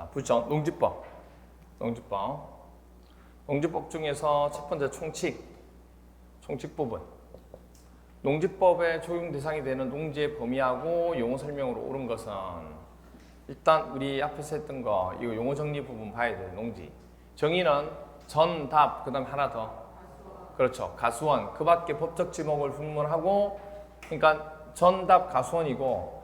부정 농지법. 농지법 중에서 첫 번째 총칙 부분. 농지법의 적용 대상이 되는 농지의 범위하고 용어 설명으로 옳은 것은 일단 우리 앞에서 했던 거 이거 용어 정리 부분 봐야 돼요. 농지. 정의는 전, 답, 그 다음에 하나 더. 그렇죠. 가수원. 그 밖에 법적 지목을 불문하고 그러니까 전답 가수원이고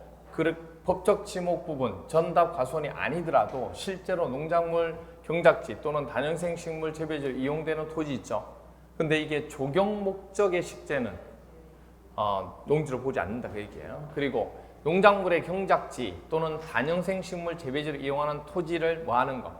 법적 지목 부분 전답 가수원이 아니더라도 실제로 농작물 경작지 또는 다년생 식물 재배지로 이용되는 토지 있죠. 근데 이게 조경 목적의 식재는 농지로 보지 않는다 그 얘기예요. 그리고 농작물의 경작지 또는 다년생 식물 재배지로 이용하는 토지를 뭐 하는 거?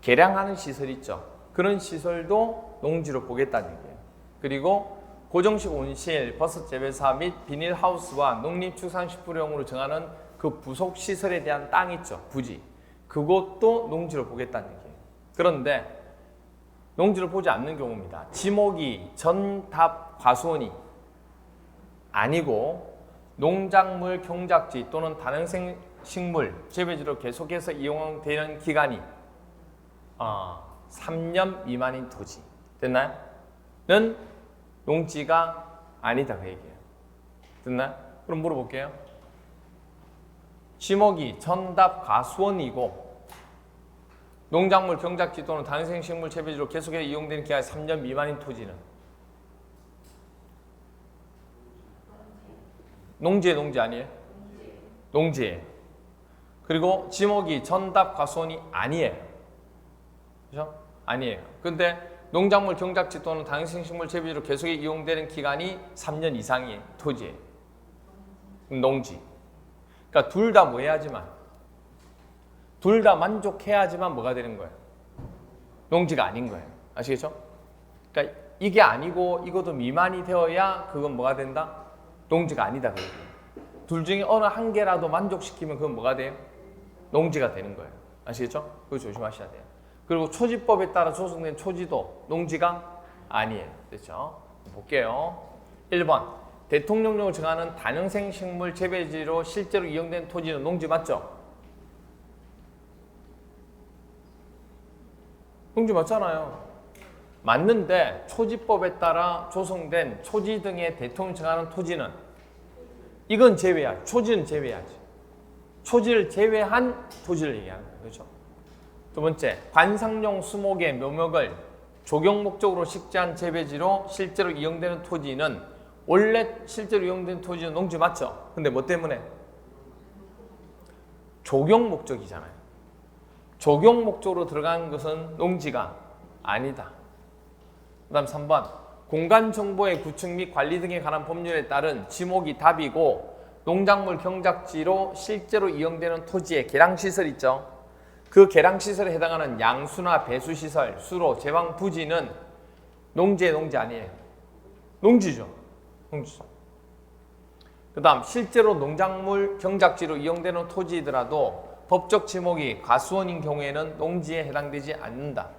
개량하는 시설 있죠. 그런 시설도 농지로 보겠다는 얘기예요. 그리고 고정식 온실, 버섯 재배사 및 비닐하우스와 농림축산식품용으로 정하는 그 부속 시설에 대한 땅 있죠. 부지. 그것도 농지로 보겠다는 얘기예요. 그런데 농지로 보지 않는 경우입니다. 지목이 전답 과수원이 아니고 농작물 경작지 또는 다년생 식물 재배지로 계속해서 이용되는 기간이 3년 미만인 토지. 됐나요? 는 농지가 아니다 그 얘기예요. 됐나요? 그럼 물어볼게요. 지목이 전답 과수원이고 농작물 경작지 또는 다년생 식물 재배지로 계속해서 이용되는 기간이 3년 미만인 토지는 농지 아니에요? 농지예요. 그리고 지목이 전답 과수원이 아니에요. 그죠? 아니에요. 근데 농작물 경작지 또는 다년생 식물 재배지로 계속 이용되는 기간이 3년 이상인 토지예요. 농지. 그러니까 둘 다 뭐 해야지만 둘 다 만족해야지만 뭐가 되는 거예요? 농지가 아닌 거예요. 아시겠죠? 그러니까 이게 아니고 이것도 미만이 되어야 그건 뭐가 된다? 농지가 아니다. 둘 중에 어느 한 개라도 만족시키면 그건 뭐가 돼요? 농지가 되는 거예요. 아시겠죠? 그거 조심하셔야 돼요. 그리고 초지법에 따라 조성된 초지도 농지가 아니에요. 됐죠? 볼게요. 1번. 대통령령을 정하는 다년생 식물 재배지로 실제로 이용된 토지는 농지 맞죠? 농지 맞잖아요. 맞는데 초지법에 따라 조성된 초지 등의 대통령 정하는 토지는 이건 제외하지. 초지는 제외하지. 초지를 제외한 토지를 얘기하는 거예요. 그렇죠? 두 번째, 관상용 수목의 묘목을 조경 목적으로 식재한 재배지로 실제로 이용되는 토지는 원래 실제로 이용되는 토지는 농지 맞죠? 근데 뭐 때문에? 조경 목적이잖아요. 조경 목적으로 들어간 것은 농지가 아니다. 그 다음 3번, 공간정보의 구축 및 관리 등에 관한 법률에 따른 지목이 답이고 농작물 경작지로 실제로 이용되는 토지의 개량시설 있죠. 그 개량시설에 해당하는 양수나 배수시설, 수로, 제방 부지는 농지 아니에요. 농지죠. 그 다음 실제로 농작물 경작지로 이용되는 토지이더라도 법적 지목이 과수원인 경우에는 농지에 해당되지 않는다.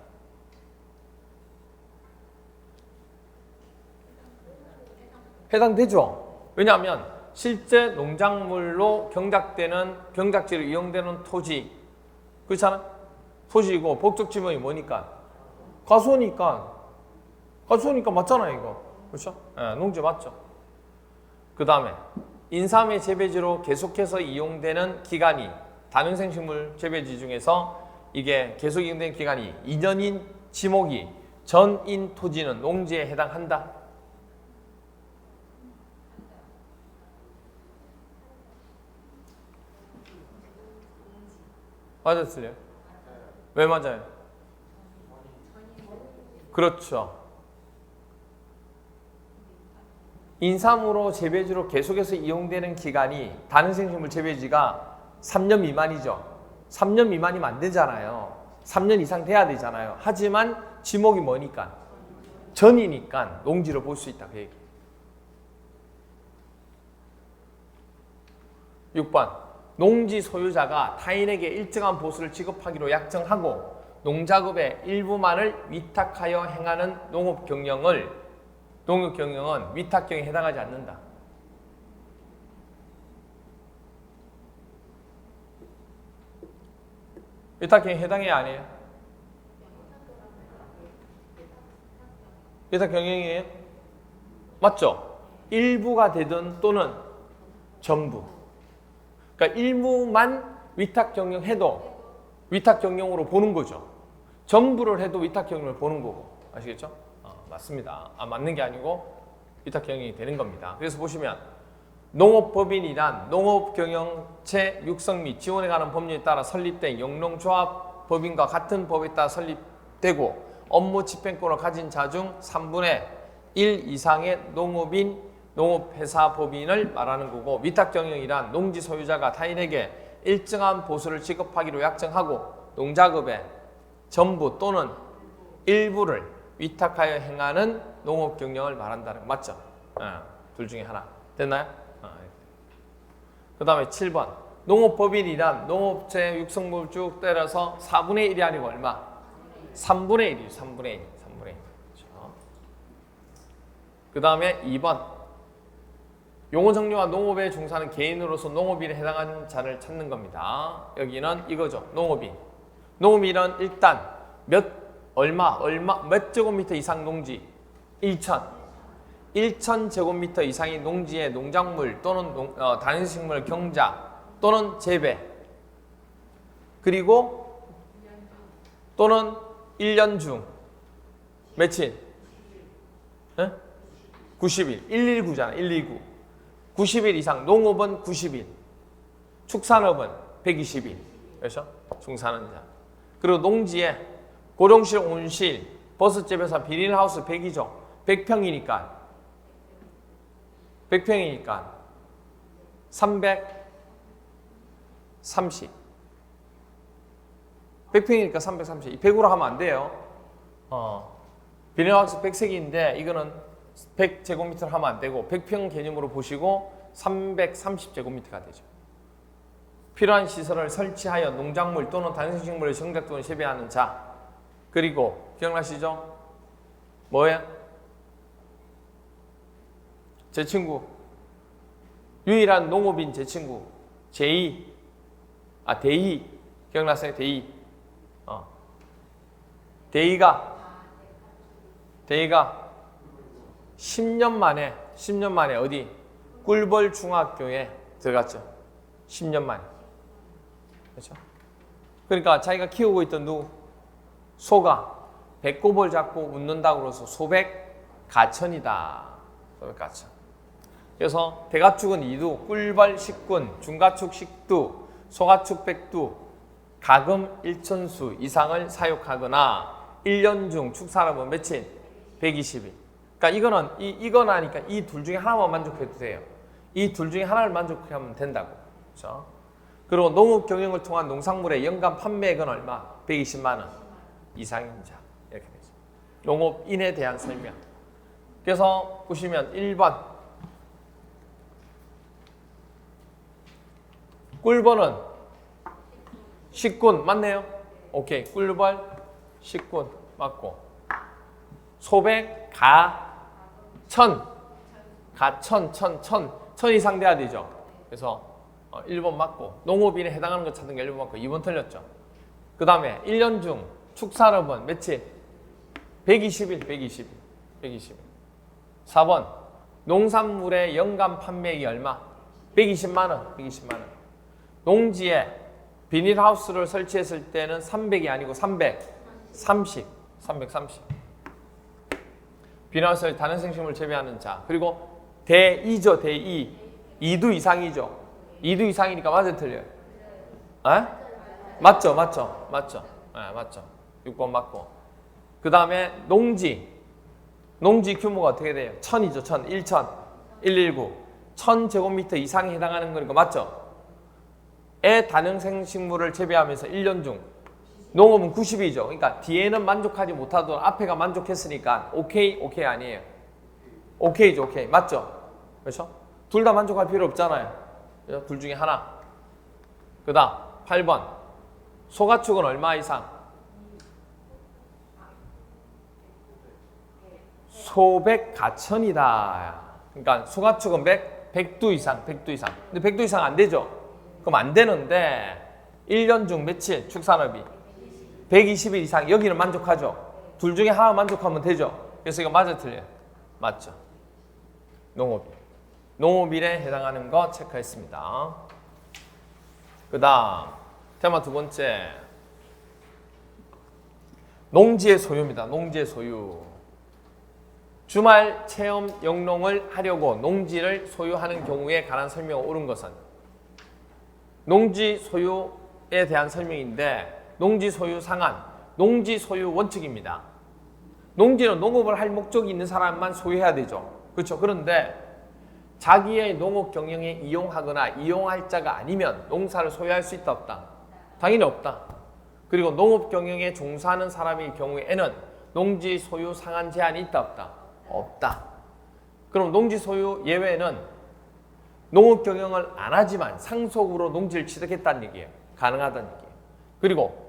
해당되죠. 왜냐하면 실제 농작물로 경작지로 이용되는 토지 그렇잖아? 토지이고 법적 지목이 뭐니까? 과수원이니까 맞잖아요 이거. 그렇죠? 네, 농지 맞죠. 그 다음에 인삼의 재배지로 계속해서 이용되는 기간이 다년생 식물 재배지 중에서 이게 계속 이용되는 기간이 2년인 지목이 전인 토지는 농지에 해당한다. 맞았어요? 왜 맞아요? 그렇죠. 인삼으로 재배지로 계속해서 이용되는 기간이 다년생 식물 재배지가 3년 미만이죠. 3년 미만이면 안 되잖아요. 3년 이상 돼야 되잖아요. 하지만 지목이 뭐니까? 전이니까 농지로 볼 수 있다. 그 얘기. 6번. 농지 소유자가 타인에게 일정한 보수를 지급하기로 약정하고 농작업의 일부만을 위탁하여 행하는 농업경영은 위탁경에 해당하지 않는다. 위탁 경영 해당해요, 아니에요? 위탁 경영이에요? 맞죠? 일부가 되든 또는 전부. 그러니까 일부만 위탁 경영해도 위탁 경영으로 보는 거죠. 전부를 해도 위탁 경영을 보는 거고. 아시겠죠? 맞습니다. 맞는 게 아니고 위탁 경영이 되는 겁니다. 그래서 보시면 농업법인이란 농업경영체 육성 및 지원에 관한 법률에 따라 설립된 영농조합 법인과 같은 법에 따라 설립되고 업무 집행권을 가진 자 중 3분의 1 이상의 농업인, 농업회사 법인을 말하는 거고, 위탁경영이란 농지 소유자가 타인에게 일정한 보수를 지급하기로 약정하고 농작업의 전부 또는 일부를 위탁하여 행하는 농업경영을 말한다는 거 맞죠? 둘 중에 하나. 됐나요? 그 다음에 7번. 농업법인이란 농업체 육성물 쭉 때려서 4분의 1이 아니고 얼마? 3분의 1이죠. 3분의 1. 3분의 1. 그렇죠. 그 다음에 2번. 용어정리와 농업에 종사하는 개인으로서 농업인에 해당하는 자를 찾는 겁니다. 여기는 이거죠. 농업인. 농업인은 일단 몇 제곱미터 이상 농지? 1천 제곱미터 이상의 농지의 농작물 또는 단식물 경작 또는 재배, 그리고 또는 1년 중 며칠? 90일. 119잖아. 119. 90일 이상. 농업은 90일. 축산업은 120일. 그렇죠? 중산업자. 그리고 농지에 고정실, 온실, 버섯집에서 비닐하우스 100이죠. 100평이니까 330. 100평이니까 330. 100으로 하면 안 돼요. 비닐하우스 100세기인데 이거는 100제곱미터를 하면 안 되고 100평 개념으로 보시고 330제곱미터가 되죠. 필요한 시설을 설치하여 농작물 또는 단식식물을 정작 또는 재배하는 자. 그리고 기억나시죠? 뭐예요? 제 친구. 유일한 농업인 제 친구. 대이. 기억나세요? 대이. 대이가 10년 만에 어디? 꿀벌 중학교에 들어갔죠. 10년 만에. 그렇죠? 그러니까 자기가 키우고 있던 소가 배꼽을 잡고 웃는다고 그래서 소백가천이다. 소백가천. 그래서 대가축은 2두, 꿀벌 10군, 중가축 10두, 소가축 100두, 가금 1천수 이상을 사육하거나 1년 중 축산업은 며칠? 120일. 그러니까 이건 하니까 이 둘 중에 하나만 만족해도 돼요. 이 둘 중에 하나를 만족하면 된다고. 그렇죠? 그리고 농업 경영을 통한 농산물의 연간 판매액은 얼마? 120만 원 이상인 자. 이렇게 되죠. 농업인에 대한 설명. 그래서 보시면 1번. 꿀벌은 식군 맞네요. 오케이. 꿀벌 식군 맞고. 소백 가천 이상 돼야 되죠. 그래서 1번 맞고 농업인에 해당하는 거 찾는 게 1번 맞고 2번 틀렸죠. 그 다음에 1년 중 축산업은 며칠? 120일. 4번 농산물의 연간 판매액이 얼마? 120만 원. 농지에 비닐하우스를 설치했을 때는 300이 아니고 330. 비닐하우스에 다른 생식물 재배하는 자. 그리고 대2죠. 대2. 2두 이상이죠. 2두 이상이니까 맞아요, 틀려요? 맞죠. 네, 맞죠. 6번 맞고. 그 다음에 농지 규모가 어떻게 돼요? 1000이죠. 1천, 119. 1000제곱미터 이상에 해당하는 거니까 맞죠? 애 다능생식물을 재배하면서 1년 중 농업은 90이죠. 그러니까 뒤에는 만족하지 못하던 앞에가 만족했으니까 오케이 아니에요. 오케이죠. 오케이. 맞죠? 그렇죠? 둘 다 만족할 필요 없잖아요. 그렇죠? 둘 중에 하나. 그 다음 8번 소가축은 얼마 이상? 소백가천이다. 그러니까 소가축은 100두 이상. 근데 100두 이상 안 되죠? 그럼 안 되는데 1년 중 며칠 축산업이 120일 이상. 여기는 만족하죠. 둘 중에 하나 만족하면 되죠. 그래서 이거 맞아 틀려요? 맞죠. 농업일. 농업일에 해당하는 거 체크했습니다. 그 다음 테마 두 번째, 농지의 소유입니다. 농지의 소유. 주말 체험 영농을 하려고 농지를 소유하는 경우에 관한 설명을 옳은 것은, 농지 소유에 대한 설명인데, 농지 소유 상한, 농지 소유 원칙입니다. 농지는 농업을 할 목적이 있는 사람만 소유해야 되죠. 그렇죠. 그런데 자기의 농업 경영에 이용하거나 이용할 자가 아니면 농사를 소유할 수 있다 없다? 당연히 없다. 그리고 농업 경영에 종사하는 사람의 경우에는 농지 소유 상한 제한이 있다 없다? 없다. 그럼 농지 소유 예외는 농업 경영을 안 하지만 상속으로 농지를 취득했다는 얘기예요. 가능하다는 얘기예요. 그리고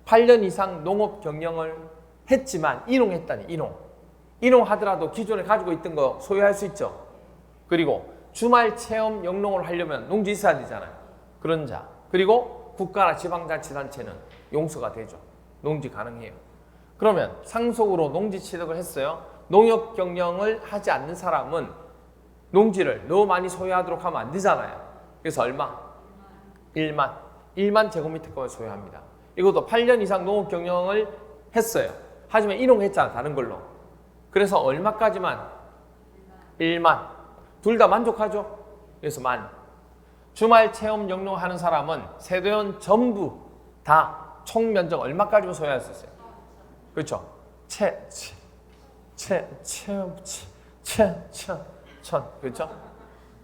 8년 이상 농업 경영을 했지만 이농했다니, 이농하더라도 기존에 가지고 있던 거 소유할 수 있죠. 그리고 주말 체험 영농을 하려면 농지 있어야 되잖아요. 그런 자. 그리고 국가나 지방자치단체는 용서가 되죠. 농지 가능해요. 그러면 상속으로 농지 취득을 했어요. 농업 경영을 하지 않는 사람은 농지를 너무 많이 소유하도록 하면 안 되잖아요. 그래서 얼마? 1만 제곱미터권을 소유합니다. 이것도 8년 이상 농업 경영을 했어요. 하지만 이농했잖아, 다른 걸로. 그래서 얼마까지만? 1만. 둘 다 만족하죠? 그래서 만. 주말 체험 영농하는 사람은 세도연 전부 다 총 면적 얼마까지만 소유할 수 있어요? 그렇죠? 천. 그렇죠?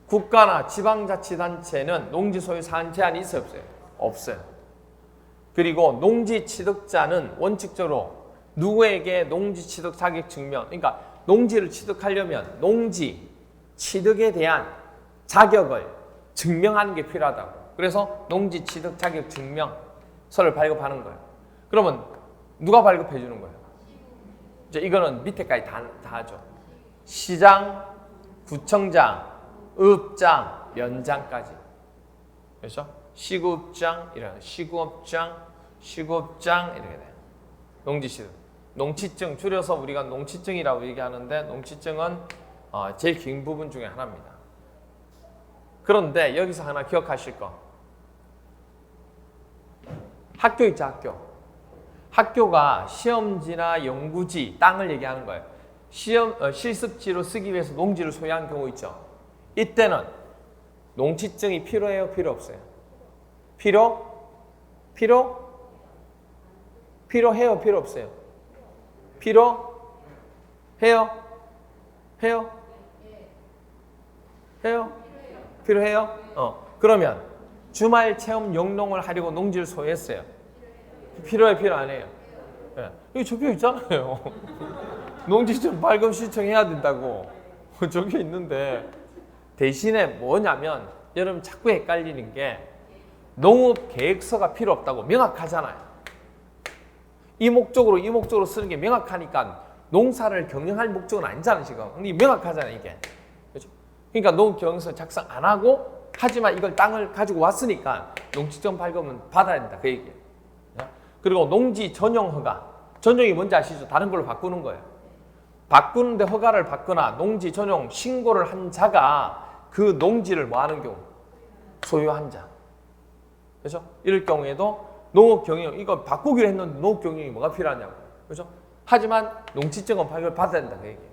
국가나 지방자치단체는 농지 소유 사안 제한이 있어요, 없어요? 없어요. 그리고 농지 취득자는 원칙적으로 누구에게 농지 취득 자격 증명, 그러니까 농지를 취득하려면 농지 취득에 대한 자격을 증명하는 게 필요하다고. 그래서 농지 취득 자격 증명서를 발급하는 거예요. 그러면 누가 발급해 주는 거예요? 이제 이거는 밑에까지 다 하죠. 시장, 구청장, 읍장, 면장까지. 그렇죠? 시구업장 이렇게 시구업장 이렇게 돼요. 농지 취득. 농취증, 줄여서 우리가 농취증이라고 얘기하는데, 농취증은 제일 긴 부분 중에 하나입니다. 그런데 여기서 하나 기억하실 거, 학교 있죠. 학교가 시험지나 연구지, 땅을 얘기하는 거예요. 실습지로 쓰기 위해서 농지를 소유한 경우 있죠. 이때는 농취증이 필요해요, 필요 없어요? 필요해요, 필요 없어요? 필요해요? 그러면 주말 체험 영농을 하려고 농지를 소유했어요. 필요해, 필요 안 해요? 네. 여기 적혀 있잖아요. 농지증 발급 신청해야 된다고 적혀 있는데, 대신에 뭐냐면 여러분 자꾸 헷갈리는 게 농업 계획서가 필요 없다고 명확하잖아요. 이 목적으로 쓰는 게 명확하니까 농사를 경영할 목적은 아니잖아요, 지금. 근데 명확하잖아요, 이게. 그렇죠? 그러니까 농업 경영서 작성 안 하고, 하지만 이걸 땅을 가지고 왔으니까 농지증 발급은 받아야 된다, 그 얘기예요. 그리고 농지 전용 허가. 전용이 뭔지 아시죠? 다른 걸로 바꾸는 거예요. 바꾸는데 허가를 받거나 농지 전용 신고를 한 자가 그 농지를 뭐 하는 경우? 소유한 자. 그렇죠? 이럴 경우에도 농업 경영, 이거 바꾸기로 했는데 농업 경영이 뭐가 필요하냐고. 그렇죠? 하지만 농지증은 발급을 받아야 된다, 그 얘기예요.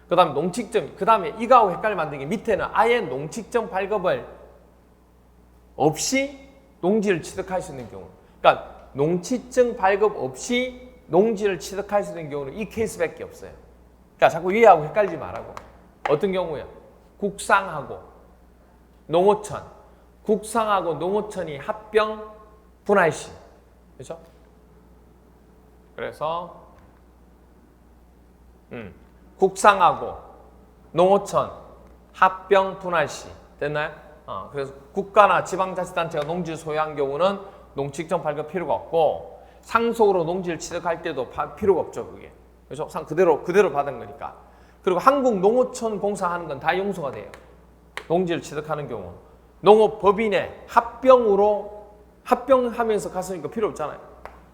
그 다음에 농취증, 그 다음에 이거하고 헷갈리면 안 되는 게, 밑에는 아예 농취증 발급을 없이 농지를 취득할 수 있는 경우. 그러니까 농취증 발급 없이 농지를 취득할 수 있는 경우는 이 케이스밖에 없어요. 그러니까 자꾸 위하고 헷갈리지 말라고. 어떤 경우요? 국상하고 농어촌. 국상하고 농어촌이 합병 분할시. 그렇죠? 그래서 국상하고 농어촌 합병 분할시. 됐나요? 그래서 국가나 지방자치단체가 농지를 소유한 경우는 농취증 발급 필요가 없고, 상속으로 농지를 취득할 때도 필요가 없죠, 그게. 그래서 그대로 받은 거니까. 그리고 한국 농어촌 공사하는 건 다 용서가 돼요. 농지를 취득하는 경우. 농업법인의 합병하면서 갔으니까 필요 없잖아요.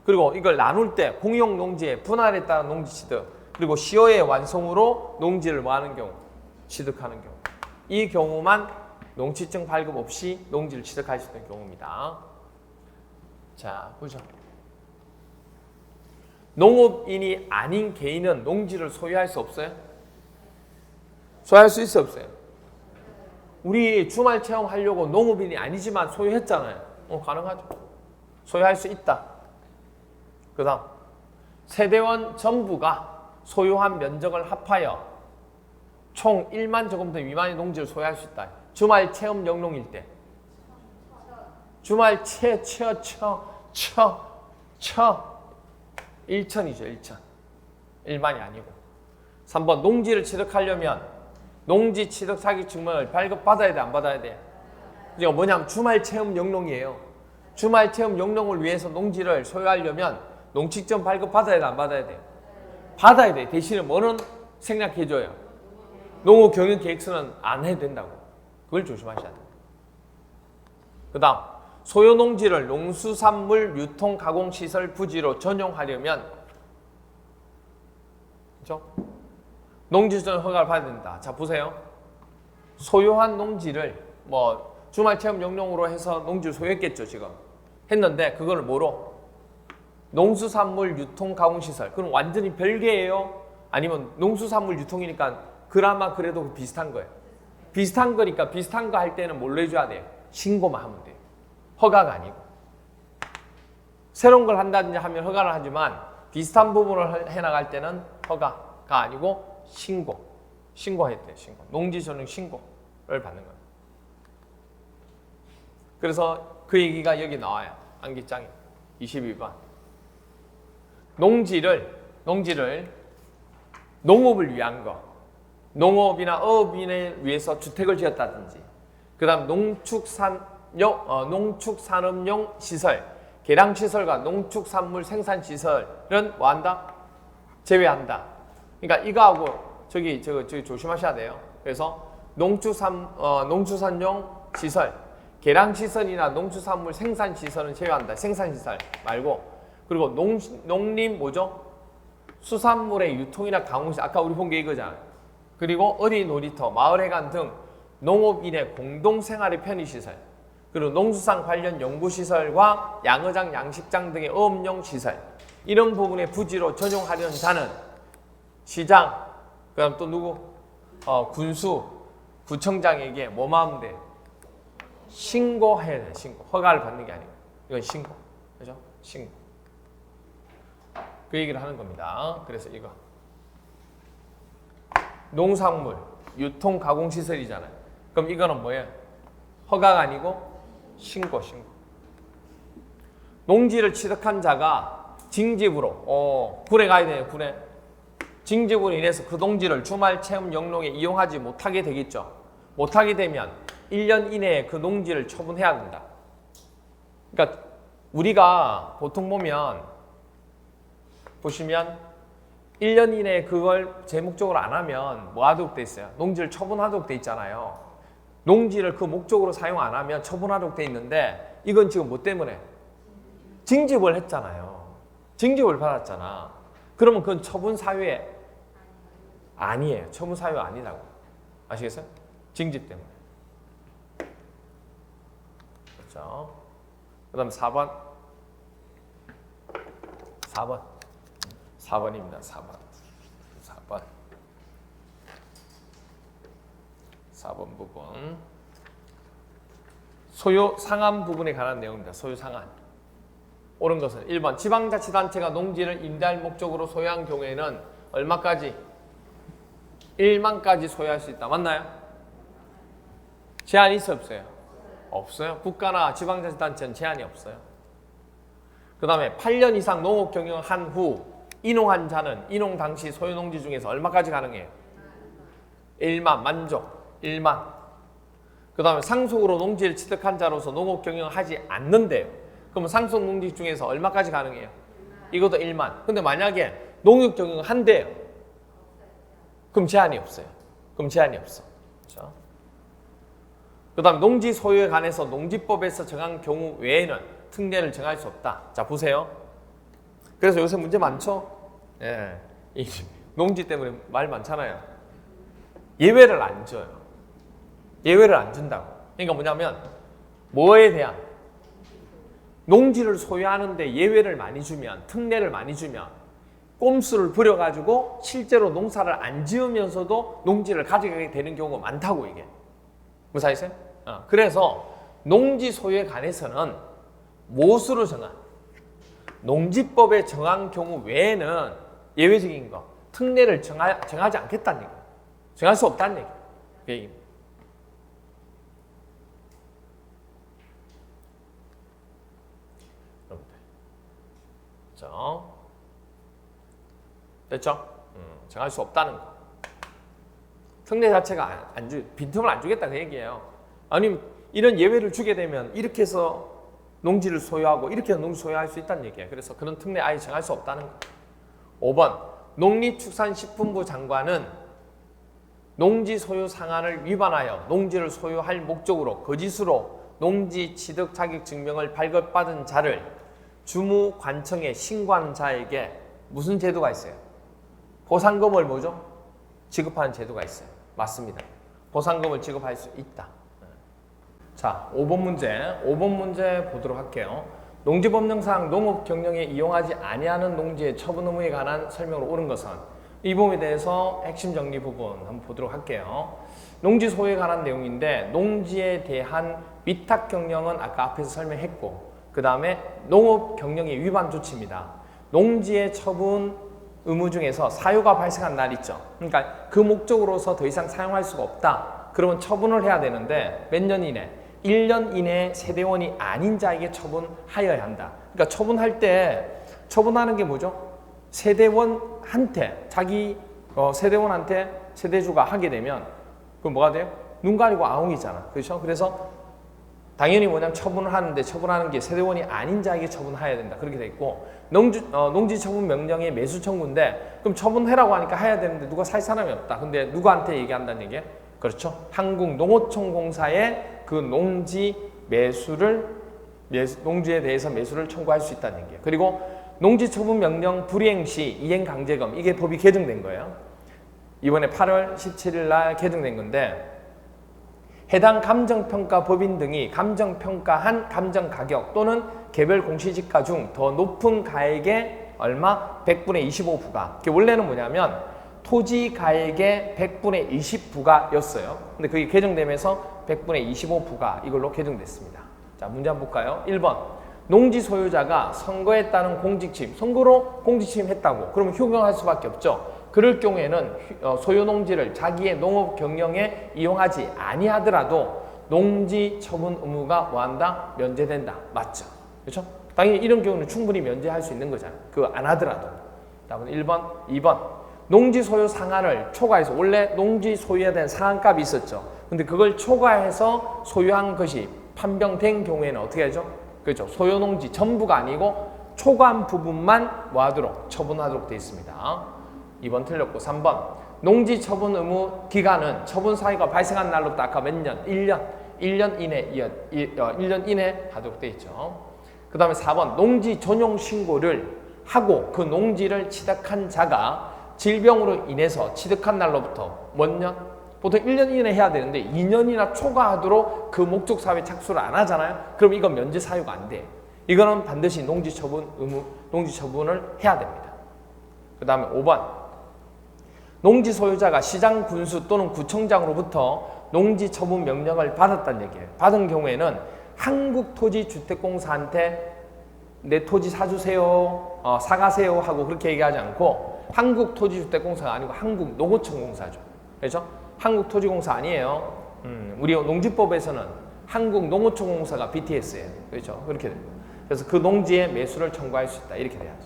그리고 이걸 나눌 때 공용 농지의 분할에 따른 농지 취득, 그리고 시효의 완성으로 농지를 뭐 하는 경우? 취득하는 경우. 이 경우만 농취증 발급 없이 농지를 취득할 수 있는 경우입니다. 자, 보죠. 농업인이 아닌 개인은 농지를 소유할 수 없어요? 소유할 수 있어요, 없어요? 우리 주말 체험하려고 농업인이 아니지만 소유했잖아요. 가능하죠. 소유할 수 있다. 그 다음, 세대원 전부가 소유한 면적을 합하여 총 1만 제곱미터 미만의 농지를 소유할 수 있다. 주말 체험 영농일 때. 주말 1천이죠, 1천. 1만이 아니고. 3번, 농지를 취득하려면 농지 취득 사기증명을 발급받아야 돼, 안 받아야 돼? 이거 뭐냐면 주말 체험 영농이에요. 주말 체험 영농을 위해서 농지를 소유하려면 농취증 발급받아야 돼, 안 받아야 돼? 받아야 돼. 대신에 뭐는 생략해줘요? 농업경영계획서는 안 해도 된다고. 그걸 조심하셔야 돼요. 그 다음, 소유농지를 농수산물 유통가공시설 부지로 전용하려면, 그죠? 농지전 허가를 받아야 된다. 자, 보세요. 소유한 농지를 뭐 주말 체험 영농으로 해서 농지를 소유했겠죠, 지금. 했는데 그걸 뭐로? 농수산물 유통가공시설. 그럼 완전히 별개예요? 아니면 농수산물 유통이니까 그나마 그래도 비슷한 거예요. 비슷한 거니까 비슷한 거 할 때는 뭘로 해줘야 돼요? 신고만 하면 돼요. 허가가 아니고. 새로운 걸 한다든지 하면 허가를 하지만 비슷한 부분을 해나갈 때는 허가가 아니고 신고해야 돼요. 신고. 농지전용 신고를 받는 거예요. 그래서 그 얘기가 여기 나와요. 암기장에 22번. 농지를 농업을 위한 거, 농업이나 어업인을 위해서 주택을 지었다든지, 그 다음 농축산업용 시설, 계량시설과 농축산물 생산시설은 뭐한다? 제외한다. 그러니까 이거하고 저기 조심하셔야 돼요. 그래서 농축산용 시설, 계량시설이나 농수산물 생산시설은 제외한다. 생산시설 말고. 그리고 농림 뭐죠? 수산물의 유통이나 가공시설. 아까 우리 본 게 이거잖아요. 그리고 어린이 놀이터, 마을회관 등 농업인의 공동생활의 편의시설. 그리고 농수산 관련 연구시설과 양어장, 양식장 등의 어업용 시설. 이런 부분의 부지로 전용하려는 자는 시장, 그 다음 또 누구? 군수, 구청장에게 뭐만 하면 돼? 신고해야 돼. 신고. 허가를 받는 게 아니고. 이건 신고. 그죠? 신고. 그 얘기를 하는 겁니다. 그래서 이거. 농산물, 유통, 가공시설이잖아요. 그럼 이거는 뭐예요? 허가가 아니고 신고. 농지를 취득한 자가 징집으로, 군에 가야 돼요, 군에. 징집으로 인해서 그 농지를 주말 체험 영농에 이용하지 못하게 되겠죠. 못하게 되면 1년 이내에 그 농지를 처분해야 된다. 그러니까 우리가 보통 보시면 1년 이내에 그걸 제 목적으로 안 하면 뭐 하도록 돼 있어요? 농지를 처분하도록 돼 있잖아요. 농지를 그 목적으로 사용 안 하면 처분하도록 돼 있는데 이건 지금 뭐 때문에? 징집을 했잖아요. 징집을 받았잖아. 그러면 그건 처분 사유에 아니에요. 처분 사유 아니라고. 아시겠어요? 징집 때문에. 그렇죠? 그 다음 4번. 4번입니다. 4번 부분. 소요 상한 부분에 관한 내용입니다. 소요 상한. 옳은 것은 1번 지방자치단체가 농지를 임대할 목적으로 소유한 경우에는 얼마까지? 1만까지 소유할 수 있다. 맞나요? 제한이 있어요? 없어요? 없어요. 국가나 지방자치단체는 제한이 없어요. 그 다음에 8년 이상 농업 경영을 한 후 인용한 자는 인용 당시 소유농지 중에서 얼마까지 가능해요? 1만, 만족, 1만. 그 다음에 상속으로 농지를 취득한 자로서 농업 경영을 하지 않는데요. 그럼 상속 농지 중에서 얼마까지 가능해요? 이것도 1만. 근데 만약에 농업 경영을 한대요. 그럼 제한이 없어요. 그럼 제한이 없어. 그렇죠? 그 다음 농지 소유에 관해서 농지법에서 정한 경우 외에는 특례를 정할 수 없다. 자, 보세요. 그래서 요새 문제 많죠? 예. 이 농지 때문에 말 많잖아요. 예외를 안 줘요. 예외를 안 준다고. 그러니까 뭐냐면 뭐에 대한 농지를 소유하는데 예외를 많이 주면, 특례를 많이 주면 꼼수를 부려가지고 실제로 농사를 안 지으면서도 농지를 가져가게 되는 경우가 많다고 이게. 무사히세요? 그래서 농지 소유에 관해서는 못으로 정한 농지법에 정한 경우 외에는 예외적인 거, 특례를 정하지 않겠다는 얘기. 정할 수 없다는 얘기. 그 얘기입니다. 자, 됐죠? 정할 수 없다는 거. 특례 자체가 빈틈을 안 주겠다 그 얘기예요. 아니면 이런 예외를 주게 되면 이렇게 해서 농지를 소유하고 이렇게 해서 농지 소유할 수 있다는 얘기예요. 그래서 그런 특례 아예 정할 수 없다는 거. 5번 농림축산식품부 장관은 농지 소유 상한을 위반하여 농지를 소유할 목적으로 거짓으로 농지 취득 자격 증명을 발급받은 자를 주무관청에 신고한 자에게 무슨 제도가 있어요? 보상금을 뭐죠? 지급하는 제도가 있어요. 맞습니다. 보상금을 지급할 수 있다. 자, 5번 문제 보도록 할게요. 농지법령상 농업 경영에 이용하지 아니하는 농지의 처분 의무에 관한 설명으로 옳은 것은 이 부분에 대해서 핵심 정리 부분 한번 보도록 할게요. 농지 소유에 관한 내용인데 농지에 대한 위탁 경영은 아까 앞에서 설명했고 그 다음에 농업 경영의 위반 조치입니다. 농지의 처분 의무 중에서 사유가 발생한 날 있죠. 그러니까 그 목적으로서 더 이상 사용할 수가 없다. 그러면 처분을 해야 되는데 몇 년 이내? 1년 이내에 세대원이 아닌 자에게 처분하여야 한다. 그러니까 처분할 때 처분하는 게 뭐죠? 세대원한테 자기 세대원한테 세대주가 하게 되면 그럼 뭐가 돼요? 눈 가리고 아웅이잖아. 그렇죠? 그래서 당연히 뭐냐면 처분을 하는데 처분하는 게 세대원이 아닌 자에게 처분해야 된다. 그렇게 돼 있고 농지 처분 명령의 매수 청구인데 그럼 처분해라고 하니까 해야 되는데 누가 살 사람이 없다. 근데 누구한테 얘기한다는 얘기예요? 그렇죠? 한국농어촌공사에 그 농지 농지에 대해서 매수를 청구할 수 있다는 얘기예요. 그리고 농지 처분 명령 불이행 시 이행 강제금 이게 법이 개정된 거예요. 이번에 8월 17일 날 개정된 건데 해당 감정평가 법인 등이 감정평가한 감정가격 또는 개별 공시지가 중 더 높은 가액의 얼마? 100분의 25 부가. 원래는 뭐냐면 토지 가액의 100분의 20 부가였어요. 근데 그게 개정되면서 100분의 25 부가 이걸로 개정됐습니다. 자, 문제 한번 볼까요? 1번. 농지 소유자가 선거에 따른 공직침, 선거로 공직침 했다고. 그러면 효경할 수밖에 없죠. 그럴 경우에는 소유 농지를 자기의 농업 경영에 이용하지 아니하더라도 농지 처분 의무가 뭐한다? 면제된다. 맞죠? 그렇죠? 당연히 이런 경우는 충분히 면제할 수 있는 거잖아요. 그거 안 하더라도. 답은 1번, 2번. 농지 소유 상한을 초과해서 원래 농지 소유에 대한 상한값이 있었죠. 근데 그걸 초과해서 소유한 것이 판명된 경우에는 어떻게 하죠? 그렇죠. 소유 농지 전부가 아니고 초과한 부분만 뭐 하도록? 처분하도록 되어 있습니다. 2번 틀렸고 3번 농지 처분 의무 기간은 처분 사유가 발생한 날로부터 아까 몇 년? 1년 이내 하도록 되어 있죠. 그 다음에 4번 농지 전용 신고를 하고 그 농지를 취득한 자가 질병으로 인해서 취득한 날로부터 몇 년? 보통 1년 이내 해야 되는데 2년이나 초과하도록 그 목적 사업에 착수를 안 하잖아요. 그럼 이건 면제 사유가 안 돼. 이거는 반드시 농지 처분을 해야 됩니다. 그 다음에 5번 농지 소유자가 시장 군수 또는 구청장으로부터 농지 처분 명령을 받았다는 얘기예요. 받은 경우에는 한국토지주택공사한테 내 토지 사주세요, 사가세요 하고 그렇게 얘기하지 않고 한국토지주택공사가 아니고 한국농어촌공사죠. 그렇죠? 한국토지공사 아니에요. 우리 농지법에서는 한국농어촌공사가 BTS예요. 그렇죠? 그렇게 됩니다. 그래서 그 농지에 매수를 청구할 수 있다. 이렇게 돼야죠.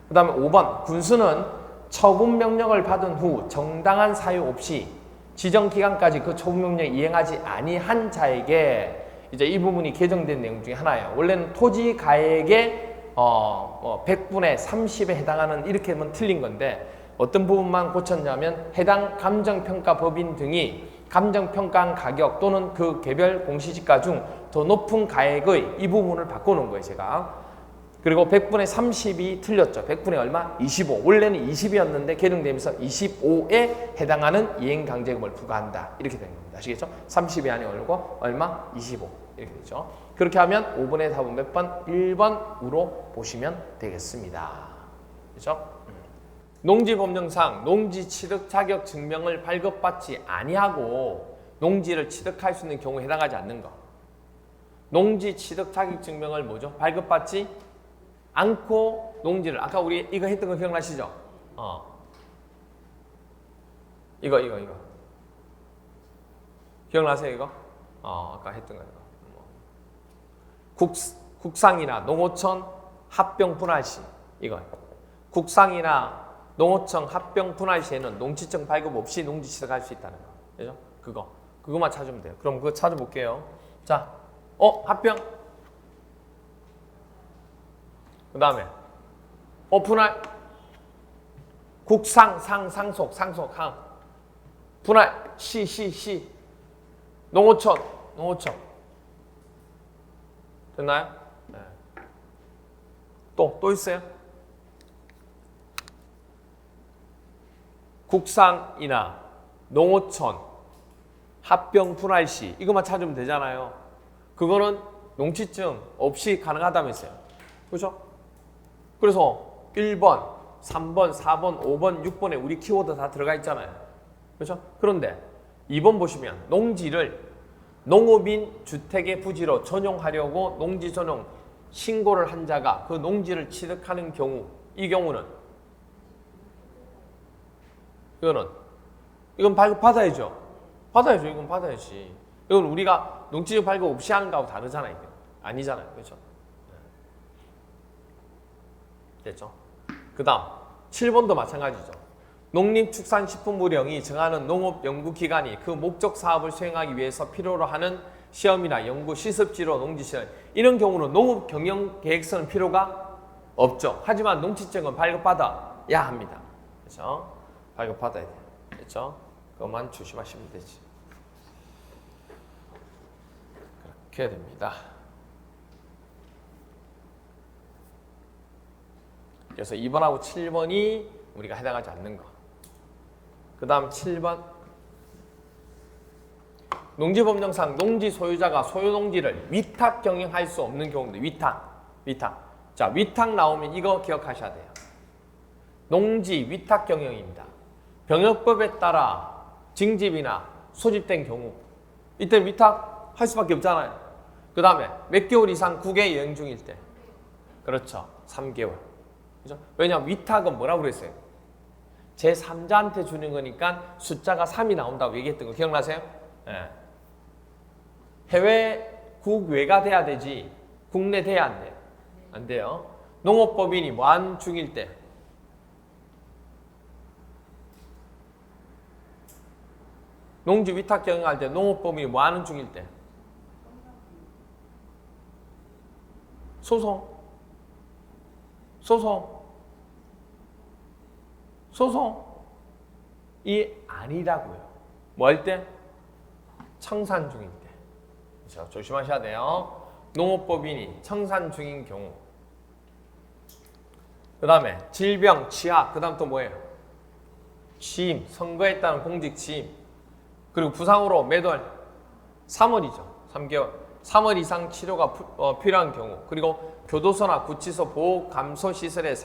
그 다음에 5번 군수는 처분 명령을 받은 후 정당한 사유 없이 지정 기간까지 그 처분 명령을 이행하지 아니한 자에게 이제 이 부분이 개정된 내용 중에 하나예요. 원래는 토지 가액의 100분의 30에 해당하는 이렇게 하면 틀린 건데 어떤 부분만 고쳤냐면 해당 감정평가 법인 등이 감정평가한 가격 또는 그 개별 공시지가 중 더 높은 가액의 이 부분을 바꿔놓은 거예요, 제가. 그리고 100분의 30이 틀렸죠. 100분의 얼마? 25. 원래는 20이었는데 개정되면서 25에 해당하는 이행강제금을 부과한다. 이렇게 된 겁니다. 아시겠죠? 30이 아니고 얼마? 25. 이렇게 되죠. 그렇게 하면 5번의 답은 몇 번? 1번으로 보시면 되겠습니다. 그렇죠? 농지법령상 농지 취득 자격 증명을 발급받지 아니하고 농지를 취득할 수 있는 경우에 해당하지 않는 거. 농지 취득 자격 증명을 뭐죠? 발급받지 않고 농지를 아까 우리 이거 했던 거 기억나시죠? 이거 기억나세요 이거? 아까 했던 거 국상이나 농어촌 합병 분할 시 이거 국상이나 농어촌 합병 분할 시에는 농지증 발급 없이 농지 취득할 수 있다는 거. 그죠? 그거만 찾으면 돼요. 그럼 그거 찾아볼게요. 자, 합병. 그 다음에 분할. 국상, 상속, 항. 분할, 시. 농어촌. 됐나요? 네. 또 있어요? 국상이나 농어촌 합병 분할 시 이것만 찾으면 되잖아요. 그거는 농지증 없이 가능하다면서요. 그렇죠? 그래서 1번, 3번, 4번, 5번, 6번에 우리 키워드 다 들어가 있잖아요. 그렇죠? 그런데 2번 보시면 농지를 농업인 주택의 부지로 전용하려고 농지 전용 신고를 한 자가 그 농지를 취득하는 경우 이 경우는 이건 발급받아야죠. 이건 받아야지. 이건 우리가 농지증 발급 없이 하는 거하고 다르잖아요. 이게. 아니잖아요. 그렇죠? 됐죠? 그 다음 7번도 마찬가지죠. 농림축산식품부령이 정하는 농업연구기관이 그 목적 사업을 수행하기 위해서 필요로 하는 시험이나 연구, 실습지로 농지시설 이런 경우는 농업경영계획서는 필요가 없죠. 하지만 농지증은 발급받아야 합니다. 그렇죠? 발급받아야 돼요. 그렇죠? 그것만 조심하시면 되지. 그렇게 됩니다. 그래서 2번하고 7번이 우리가 해당하지 않는 거. 그 다음 7번. 농지법령상 농지 소유자가 소유농지를 위탁 경영할 수 없는 경우인데 위탁. 자, 위탁 나오면 이거 기억하셔야 돼요. 농지 위탁 경영입니다. 병역법에 따라 징집이나 소집된 경우 이때 위탁 할 수밖에 없잖아요. 그 다음에 몇 개월 이상 국외 여행 중일 때 그렇죠. 3개월. 그죠? 왜냐하면 위탁은 뭐라고 그랬어요? 제3자한테 주는 거니까 숫자가 3이 나온다고 얘기했던 거 기억나세요? 네. 해외 국외가 돼야 되지 국내 돼야 안 돼요? 안 돼요. 농업법인이 무한 중일 때 농지 위탁 경영할 때 농업법인이 무한 중일 때 소송이 아니라고요. 뭐 할 때? 청산 중일 때. 그렇죠? 조심하셔야 돼요. 농업법인이 청산 중인 경우. 그 다음에 질병, 취약, 그 다음 또 뭐예요? 취임, 선거에 따른 공직 취임. 그리고 부상으로 몇 월? 3월이죠. 3개월. 3월 이상 치료가 필요한 경우. 그리고 교도소나 구치소 보호감소시설에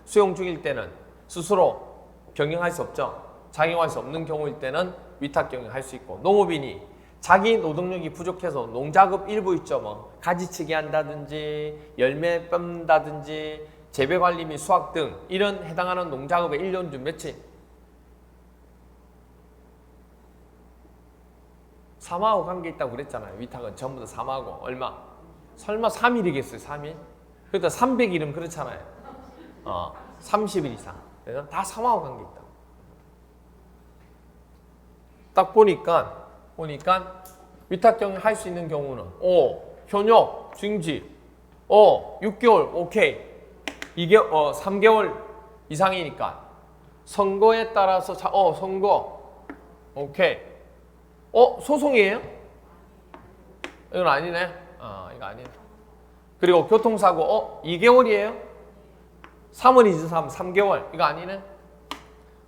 수용 중일 때는 스스로 경영할 수 없죠. 작용할 수 없는 경우일 때는 위탁 경영할 수 있고 농업인이 자기 노동력이 부족해서 농작업 일부 있죠. 뭐 가지치기 한다든지 열매 빻는다든지 재배관리 및 수확 등 이런 해당하는 농작업의 1년 중 며칠? 3하고 관계 있다고 그랬잖아요. 위탁은 전부 다 3하고 얼마? 설마 3일이겠어요? 3일? 그러니까 300일은 그렇잖아요. 30일 이상. 그래서 다 3하고 관계 있다. 딱 보니까 위탁 경영 할 수 있는 경우는 현역, 징집, 6개월, 오케이. 3개월 이상이니까 선거에 따라서 선거, 오케이. 소송이에요? 이건 아니네. 이거 아니네. 그리고 교통사고 2개월이에요? 3월이지 3개월. 이거 아니네.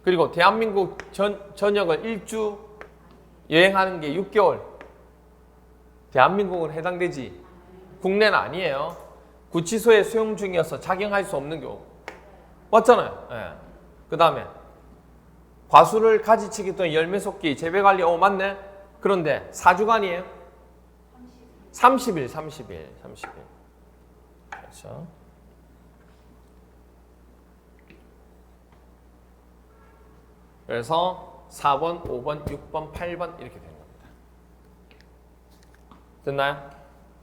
그리고 대한민국 전역을 일주 여행하는 게 6개월. 대한민국은 해당되지. 국내는 아니에요. 구치소에 수용 중이어서 작용할 수 없는 경우. 맞잖아요. 예. 그 다음에 과수를 가지치기 또는 열매 속기, 재배관리. 맞네. 그런데 4주간이에요? 30일. 그렇죠. 그래서 4번, 5번, 6번, 8번 이렇게 되는 겁니다. 됐나요?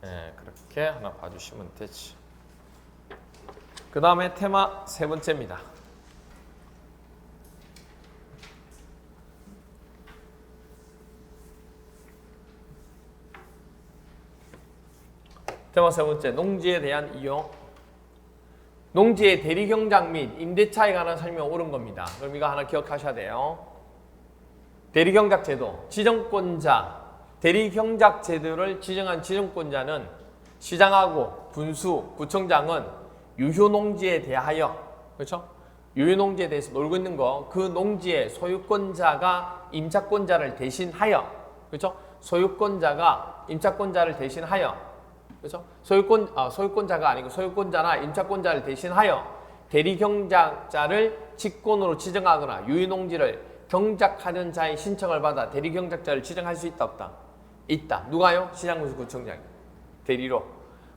네, 그렇게 하나 봐주시면 되지. 그 다음에 테마 세 번째입니다. 테마 세 번째, 농지에 대한 이용. 농지의 대리경작 및 임대차에 관한 설명 옳은 겁니다. 그럼 이거 하나 기억하셔야 돼요. 대리경작 제도, 지정권자, 대리경작 제도를 지정한 지정권자는 시장하고 군수, 구청장은 유효농지에 대하여, 그렇죠? 유효농지에 대해서 놀고 있는 거, 그 농지의 소유권자가 임차권자를 대신하여, 그렇죠? 소유권자가 임차권자를 대신하여, 그렇죠? 소유권자가 아니고 소유권자나 임차권자를 대신하여 대리경작자를 직권으로 지정하거나 유효농지를 경작하는 자의 신청을 받아 대리경작자를 지정할 수 있다 없다? 있다. 누가요? 시장군수 구청장이 대리로.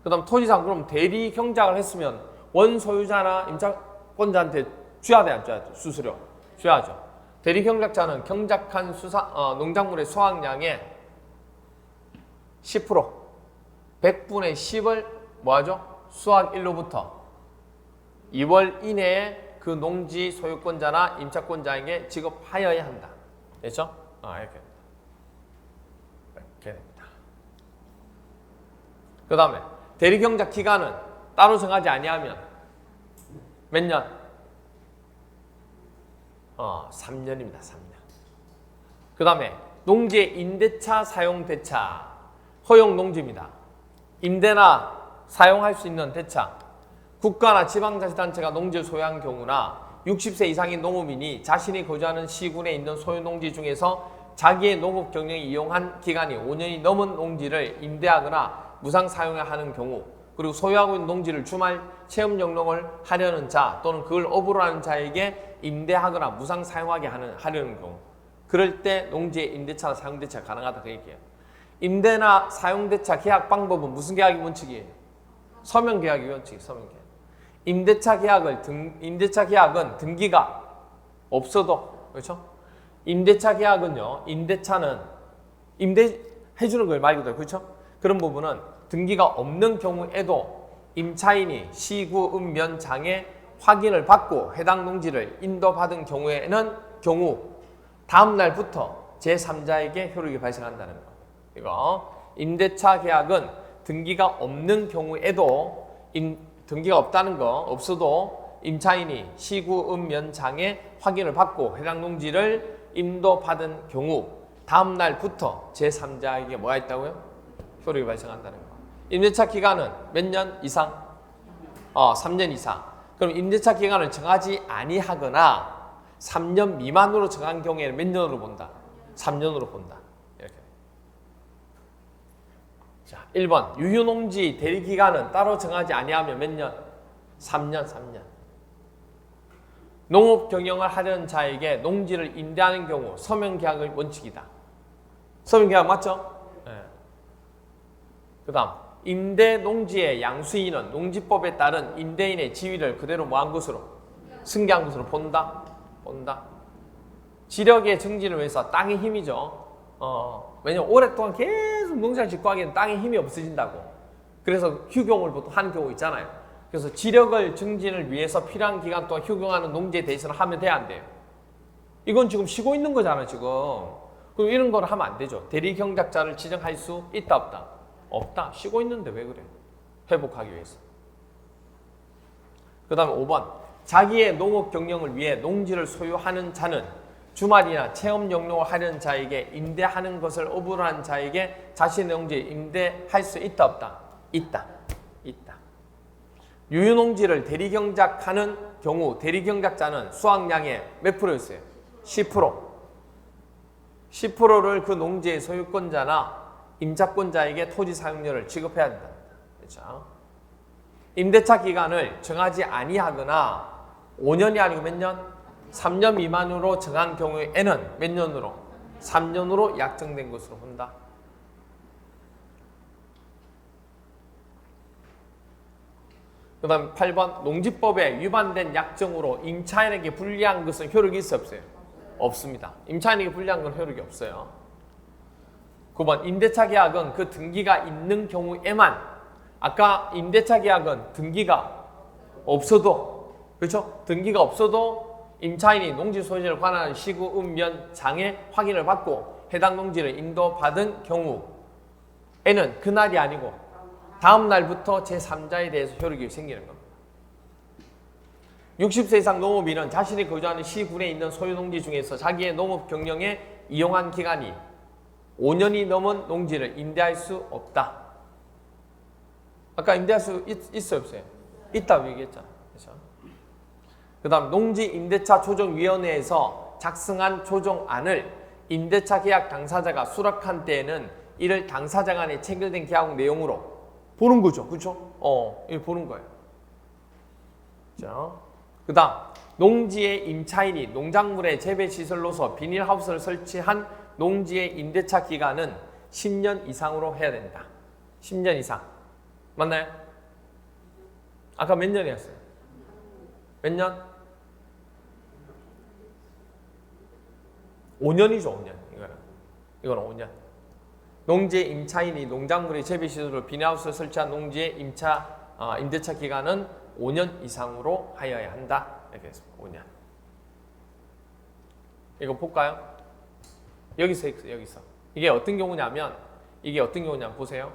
그 다음 토지상 그럼 대리경작을 했으면 원소유자나 임차권자한테 줘야 돼 안 줘야 돼? 수수료 줘야죠. 대리경작자는 경작한 농작물의 수확량의 10% 100분의 10을 뭐하죠? 수확일로부터 2월 이내에 그 농지 소유권자나 임차권자에게 지급하여야 한다. 됐죠? 이렇게 됩니다. 그 다음에 대리경작 기간은 따로 정하지 아니하면 몇 년? 3년입니다. 3년. 그 다음에 농지의 임대차, 사용 대차, 허용 농지입니다. 임대나 사용할 수 있는 대차. 국가나 지방자치단체가 농지를 소유한 경우나 60세 이상인 농업인이 자신이 거주하는 시군에 있는 소유농지 중에서 자기의 농업 경영에 이용한 기간이 5년이 넘은 농지를 임대하거나 무상 사용하는 경우, 그리고 소유하고 있는 농지를 주말 체험 영농을 하려는 자 또는 그걸 업으로 하는 자에게 임대하거나 무상 사용하게 하려는 경우, 그럴 때 농지의 임대차나 사용대차가 가능하다 그 얘기예요. 임대나 사용대차 계약 방법은 무슨 계약이 원칙이에요? 서명계약이 원칙이에요. 서명계약. 임대차 계약은 등기가 없어도, 그렇죠? 임대차 계약은요, 임대차는 임대해주는 걸 말 그대로, 그렇죠? 그런 부분은 등기가 없는 경우에도 임차인이 시구읍면장에 확인을 받고 해당 농지를 인도받은 경우 다음 날부터 제3자에게 효력이 발생한다는 거. 이거 임대차 계약은 등기가 없는 경우에도 등기가 없다는 거 없어도 임차인이 시구읍면장에 확인을 받고 해당 농지를 인도받은 경우 다음 날부터 제3자에게 뭐가 있다고요? 효력이 발생한다는 거. 임대차 기간은 몇 년 이상? 3년 이상. 그럼 임대차 기간을 정하지 아니하거나 3년 미만으로 정한 경우에는 몇 년으로 본다? 3년으로 본다. 이렇게. 자, 1번 유효농지 대리기간은 따로 정하지 아니하면 몇 년? 3년. 농업 경영을 하려는 자에게 농지를 임대하는 경우 서명계약의 원칙이다. 서명계약 맞죠? 네. 그 다음 임대 농지의 양수인은 농지법에 따른 임대인의 지위를 그대로 뭐한 것으로? 승계한 것으로 본다. 지력의 증진을 위해서 땅의 힘이죠. 왜냐면 오랫동안 계속 농사를 짓고 하기에는 땅의 힘이 없어진다고. 그래서 휴경을 보통 하는 경우 있잖아요. 그래서 지력을 증진을 위해서 필요한 기간 동안 휴경하는 농지에 대해서는 하면 돼야 안 돼요? 이건 지금 쉬고 있는 거잖아요, 지금. 그럼 이런 걸 하면 안 되죠. 대리경작자를 지정할 수 있다, 없다? 없다. 쉬고 있는데 왜 그래? 회복하기 위해서. 그 다음에 5번. 자기의 농업 경영을 위해 농지를 소유하는 자는 주말이나 체험 영농을 하려는 자에게 임대하는 것을 어부한 자에게 자신의 농지에 임대할 수 있다 없다? 있다. 유유농지를 대리경작하는 경우 대리경작자는 수확량의 몇 프로였어요? 10%. 10%를 그 농지의 소유권자나 임차권자에게 토지 사용료를 지급해야 된다. 그렇죠? 임대차 기간을 정하지 아니하거나 5년이 아니고 몇 년? 3년 미만으로 정한 경우에는 몇 년으로? 3년으로 약정된 것으로 본다. 그 다음 8번 농지법에 위반된 약정으로 임차인에게 불리한 것은 효력이 있어 없어요? 없습니다. 임차인에게 불리한 건 효력이 없어요. 9번 임대차 계약은 그 등기가 있는 경우에만 아까 임대차 계약은 등기가 없어도 그렇죠? 등기가 없어도 임차인이 농지 소유를 관한 시구 읍면 장애 확인을 받고 해당 농지를 인도받은 경우에는 그날이 아니고 다음 날부터 제3자에 대해서 효력이 생기는 겁니다. 60세 이상 농업인은 자신이 거주하는 시군에 있는 소유농지 중에서 자기의 농업 경영에 이용한 기간이 5년이 넘은 농지를 임대할 수 없다. 아까 임대할 수 있어요 없어요? 있다고 얘기했잖아. 그렇죠? 그 다음 농지 임대차 조정위원회에서 작성한 조정안을 임대차 계약 당사자가 수락한 때에는 이를 당사자 간에 체결된 계약 내용으로 보는 거죠. 그렇죠? 이거 보는 거예요. 자, 그 다음 농지의 임차인이 농작물의 재배시설로서 비닐하우스를 설치한 농지의 임대차 기간은 10년 이상으로 해야 된다. 10년 이상. 맞나요? 아까 몇 년이었어요? 몇 년? 5년이죠. 5년. 이거는 5년. 농지의 임차인이 농작물의 재배시설로 비닐하우스를 설치한 농지의 임대차 기간은 5년 이상으로 하여야 한다. 이렇게 했습니다. 5년. 이거 볼까요? 여기서. 이게 어떤 경우냐면 보세요.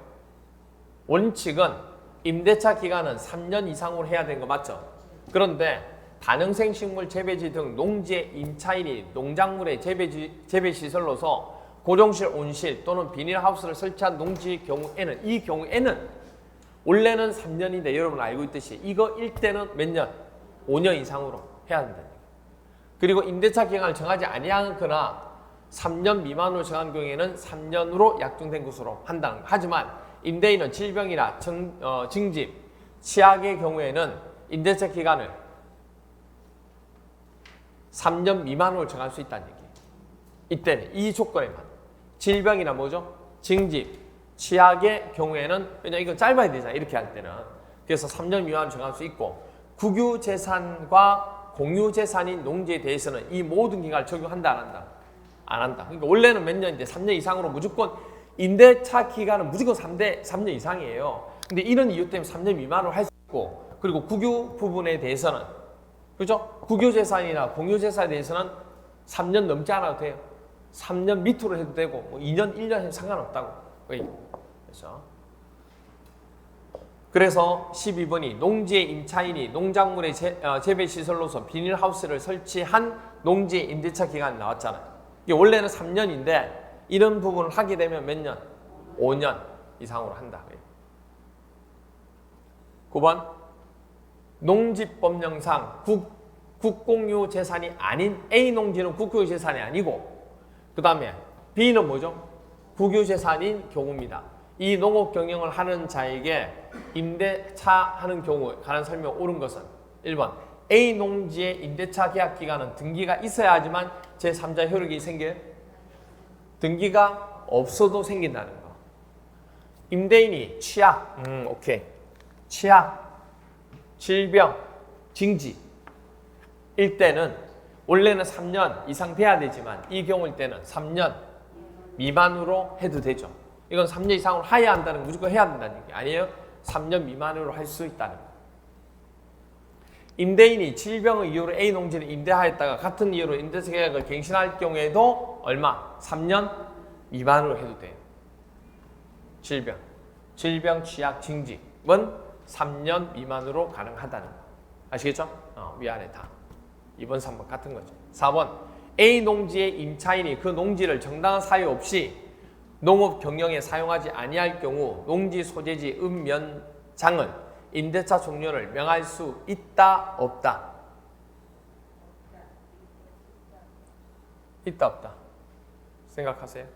원칙은 임대차 기간은 3년 이상으로 해야 되는 거 맞죠? 그런데 다능생 식물 재배지 등 농지의 임차인이 농작물의 재배시설로서 고정실, 온실 또는 비닐하우스를 설치한 농지의 경우에는 이 경우에는 원래는 3년인데 여러분 알고 있듯이 이거일 때는 몇 년? 5년 이상으로 해야 한다. 그리고 임대차 기간을 정하지 아니하거나 3년 미만으로 정한 경우에는 3년으로 약정된 것으로 한다는 거. 하지만 임대인은 질병이나 징집, 치약의 경우에는 임대차 기간을 3년 미만으로 정할 수 있다는 얘기예요. 이때는 이 조건에만. 질병이나 뭐죠? 징집, 치약의 경우에는 왜냐면 이건 짧아야 되잖아요. 이렇게 할 때는. 그래서 3년 미만으로 정할 수 있고 국유재산과 공유재산인 농지에 대해서는 이 모든 기간을 적용한다 안 한다? 안 한다. 그러니까 원래는 몇 년인데 3년 이상으로 무조건 임대차 기간은 무조건 3년 이상이에요. 근데 이런 이유 때문에 3년 미만으로 할 수 있고 그리고 국유 부분에 대해서는 그죠? 국유재산이나 공유재산에 대해서는 3년 넘지 않아도 돼요. 3년 밑으로 해도 되고 뭐 2년, 1년 해도 상관없다고. 그래서 12번이 농지의 임차인이 농작물의 재배시설로서 비닐하우스를 설치한 농지의 임대차 기간이 나왔잖아요. 이게 원래는 3년인데 이런 부분을 하게 되면 몇 년? 5년 이상으로 한다. 9번 농지법령상 국공유 재산이 아닌 A 농지는 국유 재산이 아니고 그 다음에 B는 뭐죠? 국유 재산인 경우입니다. 이 농업 경영을 하는 자에게 임대차 하는 경우 관한 설명 옳은 것은 1번 A 농지의 임대차 계약 기간은 등기가 있어야 하지만 제3자 효력이 생겨요? 등기가 없어도 생긴다는 거. 임대인이 치약, 오케이. 치약, 질병, 징지 일 때는 원래는 3년 이상 돼야 되지만 이 경우일 때는 3년 미만으로 해도 되죠. 이건 3년 이상으로 해야 한다는 거 무조건 해야 된다는 얘기 아니에요? 3년 미만으로 할 수 있다는 거. 임대인이 질병의 이유로 A 농지를 임대하였다가 같은 이유로 임대차 계약을 갱신할 경우에도 얼마? 3년 미만으로 해도 돼요. 질병, 취약, 징집은 3년 미만으로 가능하다는 거. 아시겠죠? 위아래 다. 2번, 3번 같은 거죠. 4번 A 농지의 임차인이 그 농지를 정당한 사유 없이 농업 경영에 사용하지 아니할 경우 농지 소재지 읍면장은 임대차 종료를 명할 수 있다 없다? 있다 없다 생각하세요.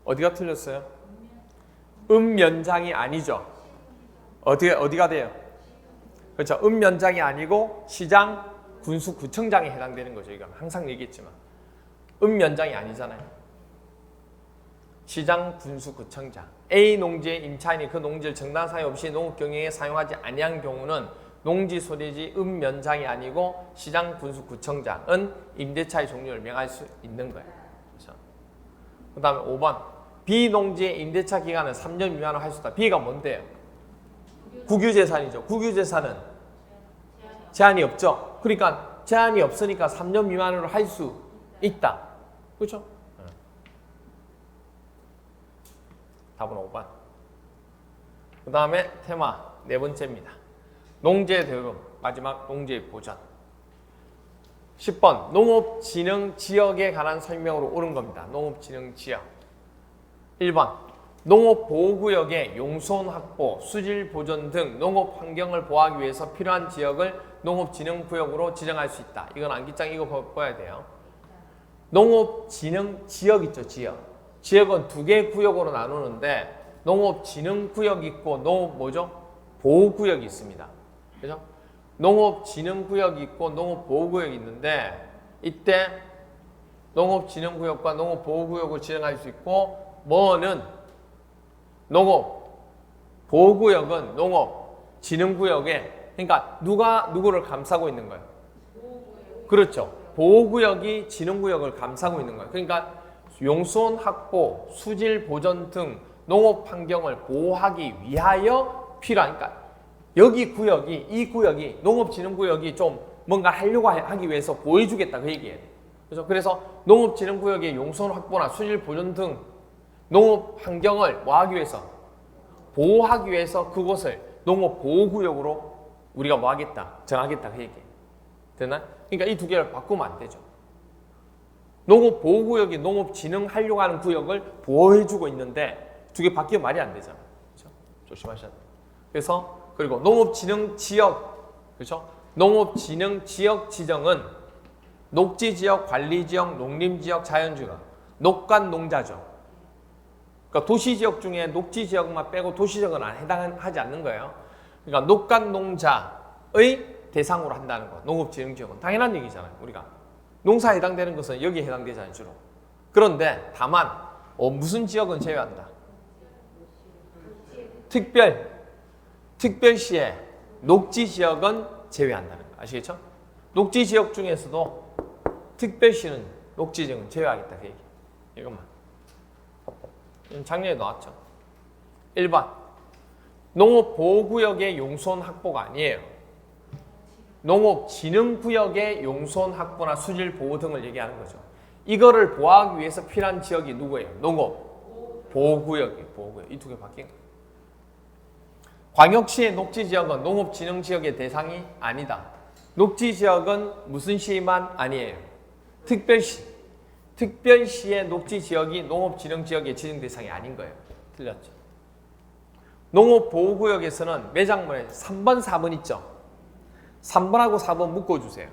어디가 틀렸어요? 읍면장이 아니죠. 어디가 돼요? 그렇죠. 읍면장이 아니고 시장, 군수, 구청장에 해당되는 거죠. 이건 항상 얘기했지만 읍면장이 아니잖아요. 시장, 군수, 구청장. A 농지의 임차인이 그 농지를 정당한 사유 없이 농업 경영에 사용하지 아니한 경우는 농지 소재지 읍면장이 아니고 시장, 군수, 구청장은 임대차의 종료를 명할 수 있는 거예요. 그렇죠. 그 다음에 5번. B 농지의 임대차 기간은 3년 미만으로 할 수 있다. B가 뭔데요? 국유재산이죠. 국유재산은 제한이 없죠. 그러니까 제한이 없으니까 3년 미만으로 할 수 있다. 그렇죠? 답은 5번. 그 다음에 테마 네 번째입니다. 농지의 대금, 마지막 농지의 보전. 10번 농업진흥지역에 관한 설명으로 옳은 겁니다. 농업진흥지역. 1번 농업보호구역의 용손 확보, 수질 보존 등 농업 환경을 보호하기 위해서 필요한 지역을 농업진흥구역으로 지정할 수 있다. 이건 암기장 이거 봐야 돼요. 농업진흥지역 있죠. 지역은 두 개의 구역으로 나누는데 농업진흥구역 있고 보호구역이 있습니다. 그죠? 농업진흥구역이 있고 농업보호구역이 있는데 이때 농업진흥구역과 농업보호구역을 지정할 수 있고 뭐는 농업보호구역은 농업진흥구역에 그러니까 누가 누구를 감싸고 있는 거예요? 그렇죠. 보호구역이 진흥구역을 감싸고 있는 거예요. 그러니까 용손 확보, 수질 보존 등 농업 환경을 보호하기 위하여 필요한 그러니까 이 구역이 농업진흥구역이 좀 뭔가 하려고 하기 위해서 보호해주겠다 그 얘기예요. 그래서 농업진흥구역의 용손 확보나 수질 보존 등 농업 환경을 뭐하기 위해서? 보호하기 위해서 그곳을 농업보호구역으로 우리가 뭐하겠다? 정하겠다 그 얘기예요. 되나? 그러니까 이 두 개를 바꾸면 안 되죠. 농업보호구역이 농업진흥하려고 하는 구역을 보호해주고 있는데 두 개 바뀌면 말이 안 되잖아요. 그렇죠? 조심하셔야 돼요. 그래서 그리고 농업진흥지역, 그렇죠? 농업진흥지역 지정은 녹지지역, 관리지역, 농림지역, 자연지역, 녹간농자죠. 그러니까 도시지역 중에 녹지지역만 빼고 도시지역은 해당하지 않는 거예요. 그러니까 녹간농자의 대상으로 한다는 거. 농업진흥지역은 당연한 얘기잖아요. 우리가 농사에 해당되는 것은 여기에 해당되잖아요. 주로. 그런데 다만 무슨 지역은 제외한다. 특별시에 녹지지역은 제외한다는 거. 아시겠죠? 녹지지역 중에서도 특별시는 녹지지역은 제외하겠다. 그 얘기. 이것만. 작년에 나왔죠. 1번 농업보호구역의 용손 확보가 아니에요. 농업진흥구역의 용손 확보나 수질 보호 등을 얘기하는 거죠. 이거를 보호하기 위해서 필요한 지역이 누구예요? 농업보호구역이에요. 보호구역. 이 두 개 바뀐 거예요. 광역시의 녹지지역은 농업진흥지역의 대상이 아니다. 녹지지역은 무슨 시만 아니에요. 특별시의 녹지지역이 농업진흥지역의 지정 대상이 아닌 거예요. 틀렸죠. 농업보호구역에서는 매장문에 3번, 4번 있죠. 3번하고 4번 묶어주세요.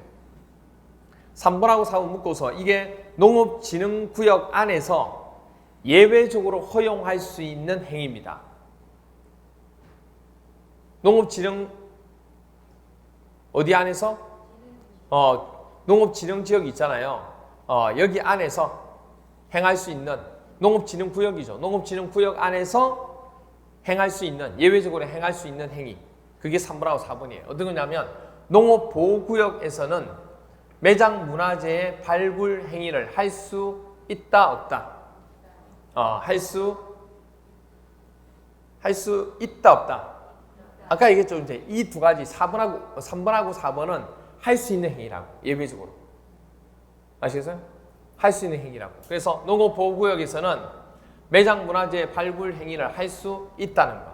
3번하고 4번 묶어서 이게 농업진흥구역 안에서 예외적으로 허용할 수 있는 행위입니다. 농업진흥 어디 안에서? 농업진흥지역이 있잖아요. 여기 안에서 행할 수 있는 농업진흥구역이죠. 농업진흥구역 안에서 행할 수 있는 예외적으로 행할 수 있는 행위. 그게 3번하고 4번이에요. 어떤 거냐면 농업보호구역에서는 매장 문화재의 발굴 행위를 할 수 있다 없다? 할 수 있다 없다. 아까 얘기했죠. 이제 이 두 가지 3번하고 4번은 할 수 있는 행위라고. 예외적으로. 아시겠어요? 할 수 있는 행위라고. 그래서 농업보호구역에서는 매장 문화재 발굴 행위를 할 수 있다는 거.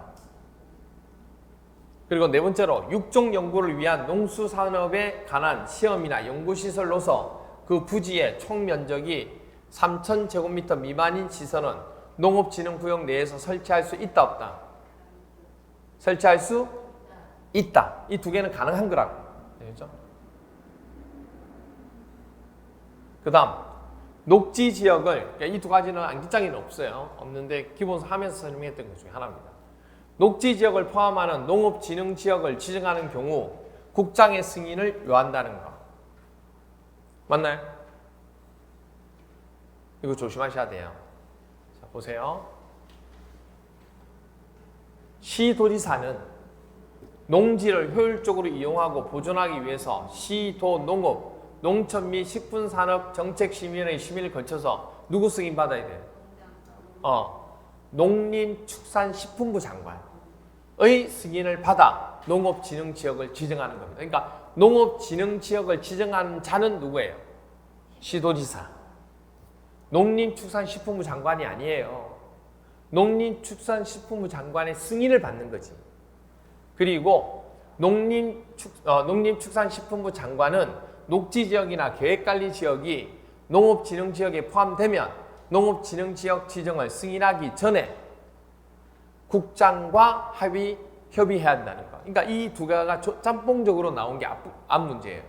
그리고 네 번째로 육종 연구를 위한 농수산업에 관한 시험이나 연구시설로서 그 부지의 총 면적이 3,000제곱미터 미만인 시설은 농업진흥구역 내에서 설치할 수 있다 없다? 설치할 수 있다. 이 두 개는 가능한 거라고. 되겠죠? 그 다음 녹지지역을, 그러니까 이 두 가지는 안기장에는 없어요. 없는데 기본서 하면서 설명했던 것 중에 하나입니다. 녹지지역을 포함하는 농업진흥지역을 지정하는 경우 국장의 승인을 요한다는 거. 맞나요? 이거 조심하셔야 돼요. 자, 보세요. 시도지사는 농지를 효율적으로 이용하고 보존하기 위해서 시도 농업, 농촌 및 식품산업 정책심의위원회 심의를 거쳐서 누구 승인 받아야 돼요? 농림축산식품부 장관의 승인을 받아 농업진흥지역을 지정하는 겁니다. 그러니까 농업진흥지역을 지정하는 자는 누구예요? 시도지사. 농림축산식품부 장관이 아니에요. 농림축산식품부 장관의 승인을 받는 거지. 그리고 농림축산식품부 장관은 녹지지역이나 계획관리지역이 농업진흥지역에 포함되면 농업진흥지역 지정을 승인하기 전에 국장과 협의해야 한다는 거. 그러니까 이 두 개가 짬뽕적으로 나온 게 앞 문제예요.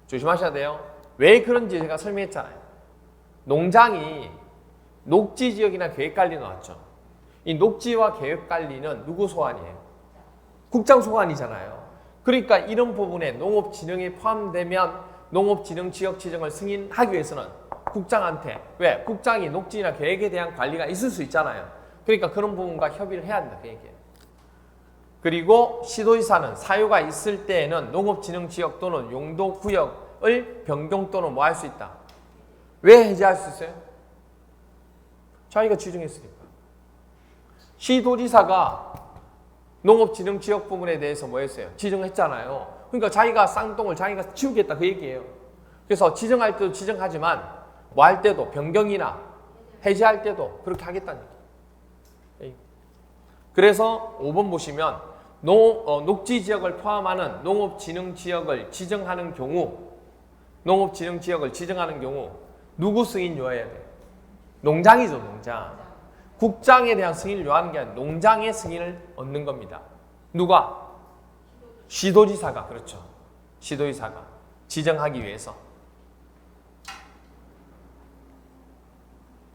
조심하셔야 돼요. 왜 그런지 제가 설명했잖아요. 농장이 녹지지역이나 계획관리 나왔죠. 이 녹지와 계획관리는 누구 소관이에요? 국장 소관이잖아요. 그러니까 이런 부분에 농업진흥이 포함되면 농업진흥지역 지정을 승인하기 위해서는 국장한테, 왜? 국장이 녹지나 계획에 대한 관리가 있을 수 있잖아요. 그러니까 그런 부분과 협의를 해야 한다. 그 얘기예요. 그리고 시도지사는 사유가 있을 때에는 농업진흥지역 또는 용도구역을 변경 또는 뭐 할 수 있다. 왜 해제할 수 있어요? 자기가 지정했으니까. 시도지사가 농업진흥지역 부분에 대해서 뭐 했어요? 지정했잖아요. 그러니까 자기가 쌍똥을 자기가 치우겠다 그 얘기예요. 그래서 지정할 때도 지정하지만 뭐 할 때도 변경이나 해제할 때도 그렇게 하겠다는 얘기예요. 그래서 5번 보시면 녹지지역을 포함하는 농업진흥지역을 지정하는 경우 누구 승인 요해야 돼요? 농장이죠, 농장. 국장에 대한 승인을 요하는 게 아니라 농장의 승인을 얻는 겁니다. 누가? 시도지사가. 그렇죠. 시도지사가 지정하기 위해서.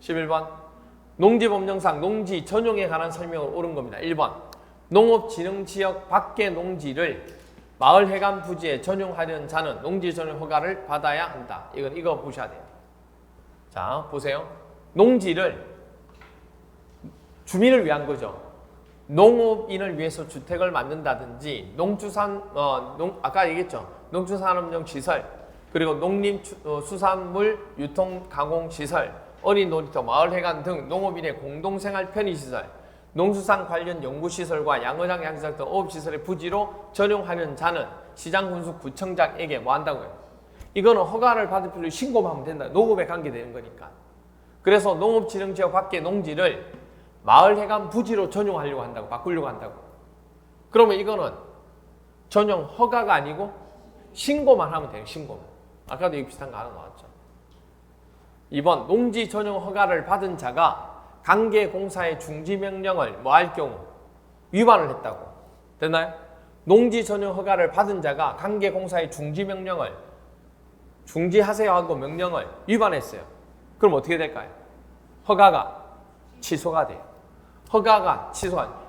11번 농지법령상 농지 전용에 관한 설명을 옳은 겁니다. 1번 농업진흥지역 밖의 농지를 마을회관 부지에 전용하려는 자는 농지 전용 허가를 받아야 한다. 이거 보셔야 돼요. 자, 보세요. 농지를 주민을 위한 거죠. 농업인을 위해서 주택을 만든다든지 아까 얘기했죠. 농축산업용 시설, 그리고 농림수산물 유통가공시설, 어린 놀이터, 마을회관 등 농업인의 공동생활 편의시설, 농수산 관련 연구시설과 양어장, 양시설 등 어업시설의 부지로 전용하는 자는 시장군수구청장에게 뭐 한다고요? 이거는 허가를 받을 필요 신고만 하면 된다. 농업에 관계되는 거니까. 그래서 농업진흥지역 밖의 농지를 마을회관 부지로 전용하려고 한다고, 바꾸려고 한다고. 그러면 이거는 전용 허가가 아니고 신고만 하면 돼요. 신고만. 아까도 이거 비슷한 거 하나 나왔죠. 2번 농지 전용 허가를 받은 자가 관계공사의 중지명령을 뭐 할 경우 위반을 했다고. 됐나요? 농지 전용 허가를 받은 자가 관계공사의 중지명령을 중지하세요 하고 명령을 위반했어요. 그럼 어떻게 될까요? 허가가 취소가 돼요. 허가가 취소가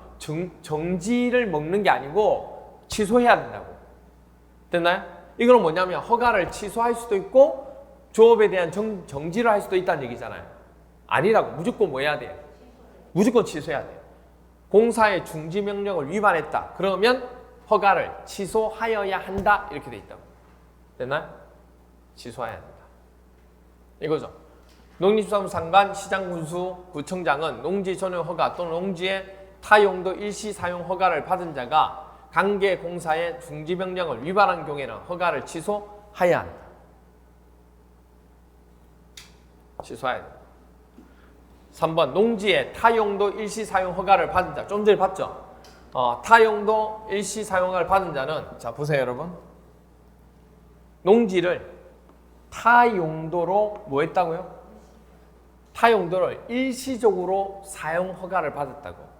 정지를 먹는 게 아니고 취소해야 된다고. 됐나요? 이거는 뭐냐면 허가를 취소할 수도 있고 조업에 대한 정지를 할 수도 있다는 얘기잖아요. 아니라고. 무조건 뭐 해야 돼요? 무조건 취소해야 돼요. 공사의 중지 명령을 위반했다. 그러면 허가를 취소하여야 한다. 이렇게 돼 있다고. 됐나요? 취소해야 된다. 이거죠. 농림수산물상관, 시장군수, 구청장은 농지 전용 허가 또는 농지의 타용도 일시 사용 허가를 받은 자가 관계공사의 중지명령을 위반한 경우에는 허가를 취소해야 한다. 취소해야 된다. 3번 농지에 타용도 일시 사용 허가를 받은 자. 좀 전에 봤죠? 타용도 일시 사용 허가를 받은 자는 자 보세요 여러분. 농지를 타용도로 뭐 했다고요? 타용도를 일시적으로 사용 허가를 받았다고.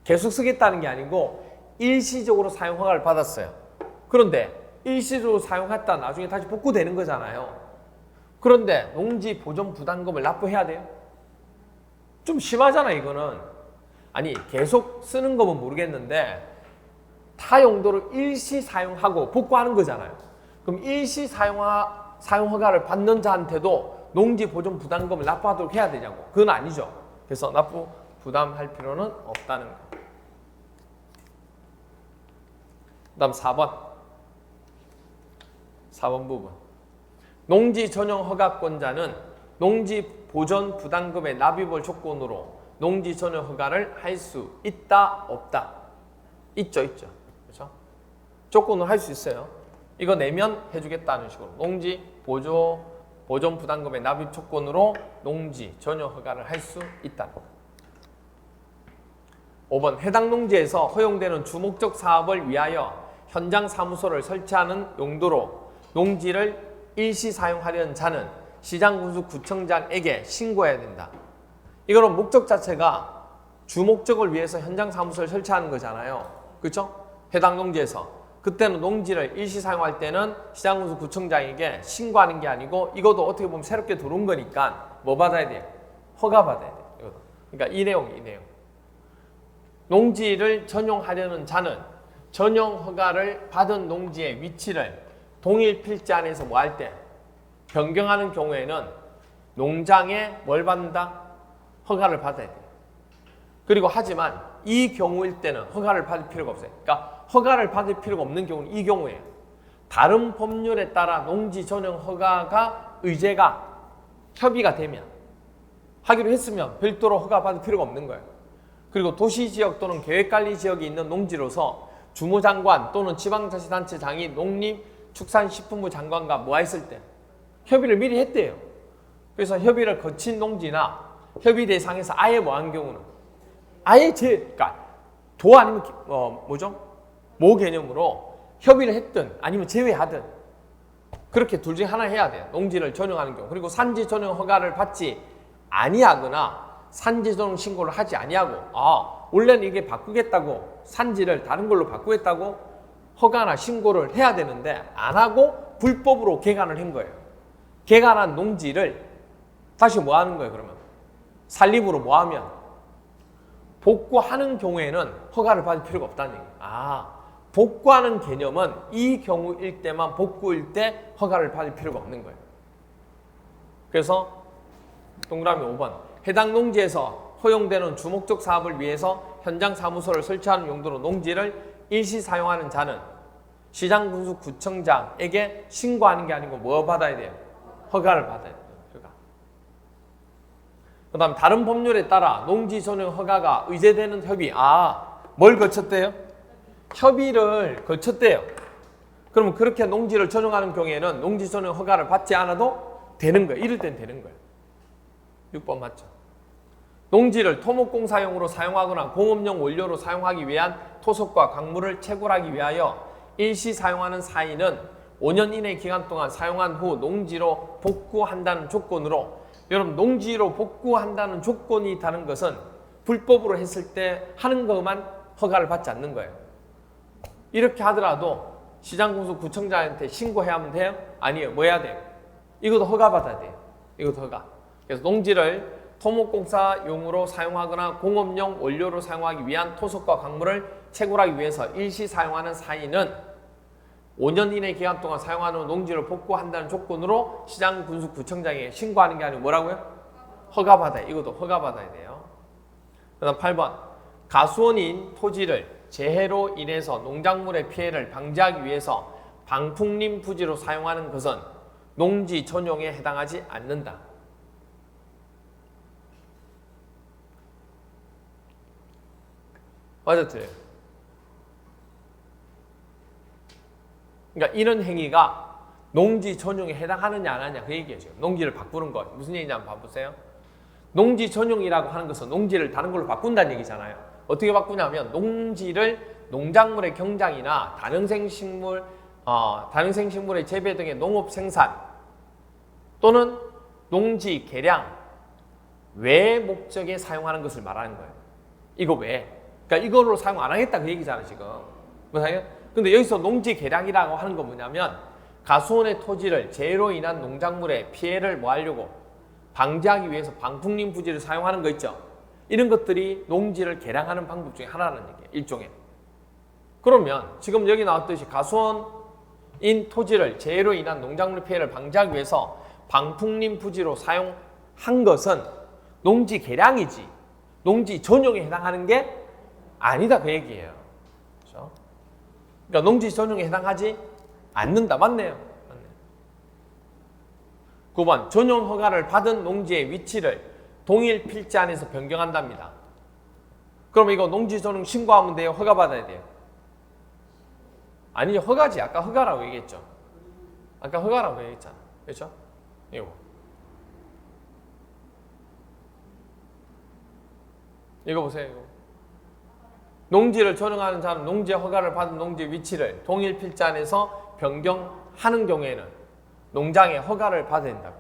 계속 쓰겠다는 게 아니고 일시적으로 사용 허가를 받았어요. 그런데 일시적으로 사용했다 나중에 다시 복구되는 거잖아요. 그런데 농지 보존 부담금을 납부해야 돼요? 좀 심하잖아 이거는. 아니 계속 쓰는 거면 모르겠는데 타용도를 일시 사용하고 복구하는 거잖아요. 그럼 일시 사용 허가를 받는 자한테도 농지 보존 부담금을 납부하도록 해야 되냐고. 그건 아니죠. 그래서 납부 부담할 필요는 없다는 거. 그 다음 4번 부분. 농지 전용 허가권자는 농지 보존 부담금의 납입을 조건으로 농지 전용 허가를 할 수 있다 없다? 있죠. 그렇죠? 조건으로 할 수 있어요. 이거 내면 해주겠다는 식으로 농지 보존 부담금의 납입 조건으로 농지 전용 허가를 할 수 있다. 5번 해당 농지에서 허용되는 주목적 사업을 위하여 현장 사무소를 설치하는 용도로 농지를 일시 사용하려는 자는 시장군수구청장에게 신고해야 된다. 이거는 목적 자체가 주목적을 위해서 현장 사무소를 설치하는 거잖아요. 그렇죠? 해당 농지에서. 그때는 농지를 일시 사용할 때는 시장군수구청장에게 신고하는 게 아니고 이것도 어떻게 보면 새롭게 들어온 거니까 뭐 받아야 돼요? 허가 받아야 돼요. 이것도. 그러니까 이 내용. 농지를 전용하려는 자는 전용 허가를 받은 농지의 위치를 동일 필지 안에서 뭐 할 때 변경하는 경우에는 농장에 뭘 받는다? 허가를 받아야 돼요. 그리고 하지만 이 경우일 때는 허가를 받을 필요가 없어요. 그러니까 허가를 받을 필요가 없는 경우는 이 경우예요. 다른 법률에 따라 농지 전용 허가가 의제가 협의가 되면 하기로 했으면 별도로 허가 받을 필요가 없는 거예요. 그리고 도시지역 또는 계획관리지역이 있는 농지로서 주무장관 또는 지방자치단체장이 농림축산식품부 장관과 뭐 했을 때 협의를 미리 했대요. 그래서 협의를 거친 농지나 협의 대상에서 아예 뭐 한 경우는 아예 그러니까 도 아니면 모 개념으로 협의를 했든 아니면 제외하든 그렇게 둘 중에 하나 해야 돼요. 농지를 전용하는 경우. 그리고 산지 전용 허가를 받지 아니하거나 산지 전용 신고를 하지 아니하고 원래는 이게 바꾸겠다고 산지를 다른 걸로 바꾸겠다고 허가나 신고를 해야 되는데 안 하고 불법으로 개간을 한 거예요. 개간한 농지를 다시 뭐 하는 거예요 그러면? 산립으로 뭐 하면? 복구하는 경우에는 허가를 받을 필요가 없다는 얘기예요. 복구하는 개념은 이 경우일 때만 복구일 때 허가를 받을 필요가 없는 거예요. 그래서 동그라미 5번 해당 농지에서 허용되는 주목적 사업을 위해서 현장 사무소를 설치하는 용도로 농지를 일시 사용하는 자는 시장군수구청장에게 신고하는 게 아니고 뭐 받아야 돼요? 허가를 받아야 돼요. 그 다음 다른 법률에 따라 농지 전용 허가가 의제되는 협의. 뭘 거쳤대요? 협의를 거쳤대요. 그러면 그렇게 농지를 전용하는 경우에는 농지 전용 허가를 받지 않아도 되는 거예요. 이럴 땐 되는 거예요. 6번 맞죠? 농지를 토목공사용으로 사용하거나 공업용 원료로 사용하기 위한 토속과 광물을 채굴하기 위하여 일시 사용하는 사인은 5년 이내 기간 동안 사용한 후 농지로 복구한다는 조건으로 여러분 농지로 복구한다는 조건이 있다는 것은 불법으로 했을 때 하는 것만 허가를 받지 않는 거예요. 이렇게 하더라도 시장군수구청장한테 신고해야 하면 돼요? 아니에요. 뭐 해야 돼요? 이것도 허가 받아야 돼요. 이것도 허가. 그래서 농지를 토목공사용으로 사용하거나 공업용 원료로 사용하기 위한 토속과 광물을 채굴하기 위해서 일시 사용하는 사인은 5년 이내 기간 동안 사용하는 농지를 복구한다는 조건으로 시장군수구청장에 신고하는 게 아니고 뭐라고요? 허가받아요. 이것도 허가받아야 돼요. 그 다음 8번 가수원인 토지를 재해로 인해서 농작물의 피해를 방지하기 위해서 방풍림 부지로 사용하는 것은 농지 전용에 해당하지 않는다. 맞아, 틀려요. 그러니까 이런 행위가 농지 전용에 해당하느냐 안 하느냐 그 얘기예요. 농지를 바꾸는 거. 무슨 얘기냐 한번 봐보세요. 농지 전용이라고 하는 것은 농지를 다른 걸로 바꾼다는 얘기잖아요. 어떻게 바꾸냐면 농지를 농작물의 경장이나 다른생식물의 재배 등의 농업 생산 또는 농지 개량 외 목적에 사용하는 것을 말하는 거예요. 이거 왜? 그러니까 이거로 사용 안 하겠다 그 얘기잖아요 지금. 근데 여기서 농지 개량이라고 하는 건 뭐냐면 가수원의 토지를 재해로 인한 농작물의 피해를 뭐 하려고 방지하기 위해서 방풍림 부지를 사용하는 거 있죠. 이런 것들이 농지를 개량하는 방법 중에 하나라는 얘기예요. 일종의. 그러면 지금 여기 나왔듯이 가수원인 토지를 재해로 인한 농작물 피해를 방지하기 위해서 방풍림 부지로 사용한 것은 농지 개량이지 농지 전용에 해당하는 게 아니다 그 얘기예요. 그렇죠? 그러니까 농지 전용에 해당하지 않는다. 맞네요. 9번 전용 허가를 받은 농지의 위치를 동일 필지 안에서 변경한답니다. 그럼 이거 농지 전용 신고하면 돼요? 허가 받아야 돼요? 아니죠. 허가지. 아까 허가라고 얘기했죠. 아까 허가라고 얘기했잖아. 그렇죠? 이거 보세요. 이거. 농지를 전용하는 자는 농지 허가를 받은 농지 위치를 동일 필지 안에서 변경하는 경우에는 농장에 허가를 받아야 된다고.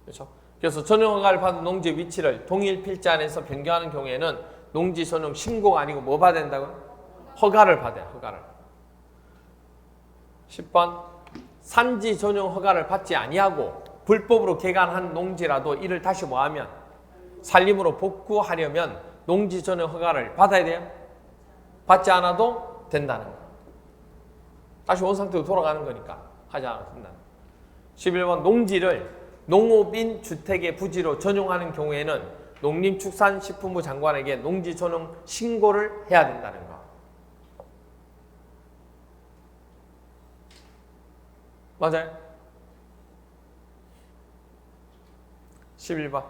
그렇죠? 그래서 전용 허가를 받은 농지 위치를 동일 필지 안에서 변경하는 경우에는 농지 전용 신고가 아니고 뭐 받아야 된다고요? 허가를 받아요. 허가를. 10번 산지 전용 허가를 받지 아니하고 불법으로 개간한 농지라도 이를 다시 뭐하면 산림으로 복구하려면 농지 전용 허가를 받아야 돼요? 받지 않아도 된다는 거. 다시 원상태로 돌아가는 거니까 하지 않아도 된다는 거. 11번 농지를 농업인 주택의 부지로 전용하는 경우에는 농림축산식품부 장관에게 농지 전용 신고를 해야 된다는 거. 맞아요? 11번.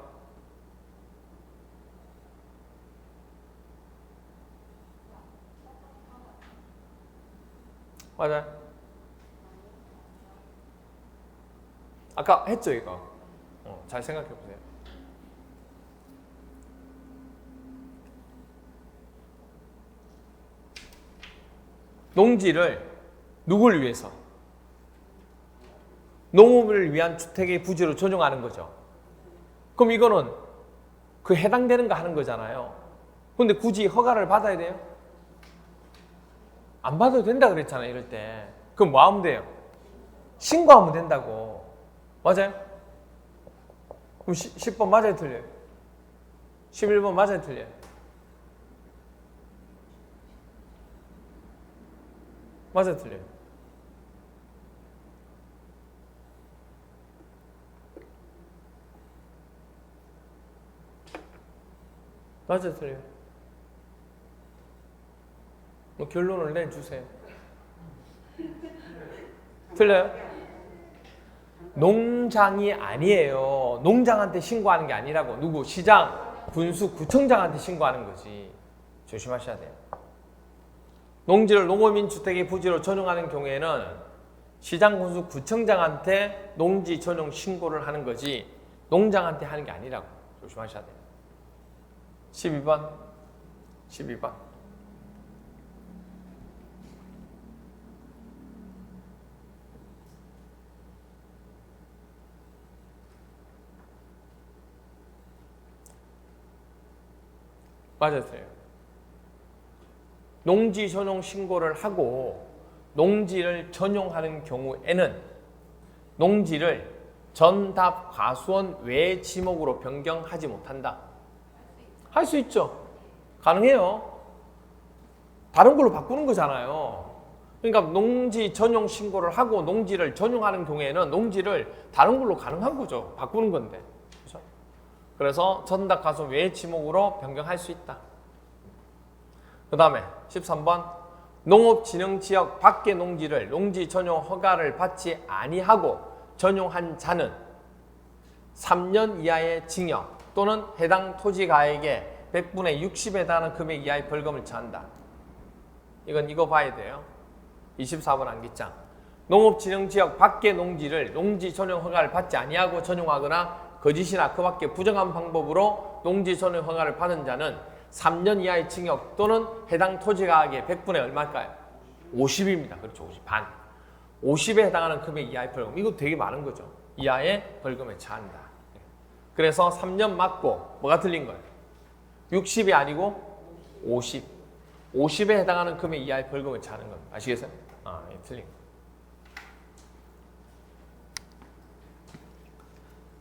맞아요? 아까 했죠 이거. 잘 생각해 보세요. 농지를 누구를 위해서? 농업을 위한 주택의 부지로 전용하는 거죠. 그럼 이거는 그 해당되는 거 하는 거잖아요. 근데 굳이 허가를 받아야 돼요? 안 받아도 된다 그랬잖아요, 이럴 때. 그럼 뭐 하면 돼요? 신고하면 된다고. 맞아요? 그럼 10번 맞아요, 틀려요? 11번 맞아요, 틀려요? 맞아요, 틀려요? 맞아요, 틀려요? 뭐 결론을 내주세요. 틀려요? 농장이 아니에요. 농장한테 신고하는 게 아니라고. 누구? 시장, 군수, 구청장한테 신고하는 거지. 조심하셔야 돼요. 농지를 농업인 주택의 부지로 전용하는 경우에는 시장, 군수, 구청장한테 농지 전용 신고를 하는 거지 농장한테 하는 게 아니라고. 조심하셔야 돼요. 12번. 12번. 맞았어요. 농지 전용 신고를 하고 농지를 전용하는 경우에는 농지를 전답 과수원 외 지목으로 변경하지 못한다. 할 수 있죠. 가능해요. 다른 걸로 바꾸는 거잖아요. 그러니까 농지 전용 신고를 하고 농지를 전용하는 경우에는 농지를 다른 걸로 가능한 거죠. 바꾸는 건데. 그렇죠? 그래서 전답 과수원 외 지목으로 변경할 수 있다. 그 다음에 13번 농업진흥지역 밖의 농지를 농지 전용 허가를 받지 아니하고 전용한 자는 3년 이하의 징역 또는 해당 토지가액의 100분의 60에 해당하는 금액 이하의 벌금을 처한다. 이건 이거 봐야 돼요. 24번 암기장. 농업진흥지역 밖의 농지를 농지 전용 허가를 받지 아니하고 전용하거나 거짓이나 그 밖에 부정한 방법으로 농지 전용 허가를 받은 자는 3년 이하의 징역 또는 해당 토지가액의 100분의 얼마일까요? 50입니다. 그렇죠. 50. 반. 50에 해당하는 금액 이하의 벌금. 이거 되게 많은 거죠. 이하의 벌금에 처한다. 그래서 3년 맞고 뭐가 틀린 거예요? 60이 아니고 50. 50에 해당하는 금액 이하의 벌금을 처하는 겁니다. 아시겠어요? 예, 틀린 거.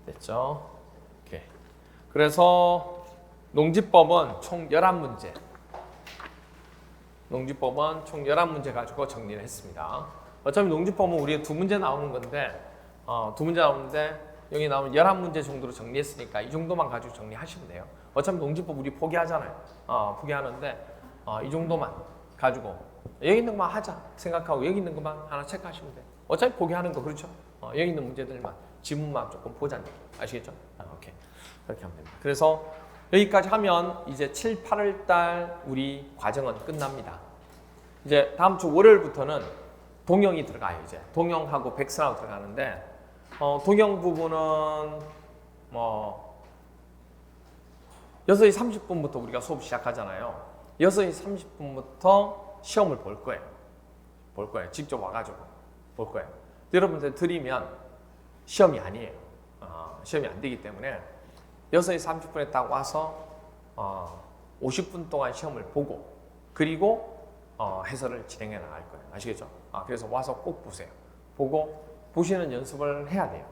됐죠? 오케이. 그래서 농지법은 총 11문제. 농지법은 총 11문제 가지고 정리를 했습니다. 어차피 농지법은 우리가 2문제 나오는 건데 2문제 나오는데 여기 나오면 11문제 정도로 정리했으니까 이 정도만 가지고 정리하시면 돼요. 어차피 농지법 우리 포기하잖아요. 포기하는데 이 정도만 가지고 여기 있는 것만 하자 생각하고 여기 있는 것만 하나 체크하시면 돼요. 어차피 포기하는 거 그렇죠? 여기 있는 문제들만 지문만 조금 보자는 얘기. 아시겠죠? 오케이. 그렇게 하면 됩니다. 그래서 여기까지 하면 이제 7, 8월 달 우리 과정은 끝납니다. 이제 다음 주 월요일부터는 동영이 들어가요. 이제 동영하고 백선하고 들어가는데 동영 부분은 뭐 6시 30분부터 우리가 수업 시작하잖아요. 6시 30분부터 시험을 볼 거예요. 볼 거예요. 직접 와가지고 볼 거예요. 여러분들 드리면 시험이 아니에요. 시험이 안 되기 때문에 6시 30분에 딱 와서 50분 동안 시험을 보고 그리고 해설을 진행해 나갈 거예요. 아시겠죠? 그래서 와서 꼭 보세요. 보고 보시는 연습을 해야 돼요.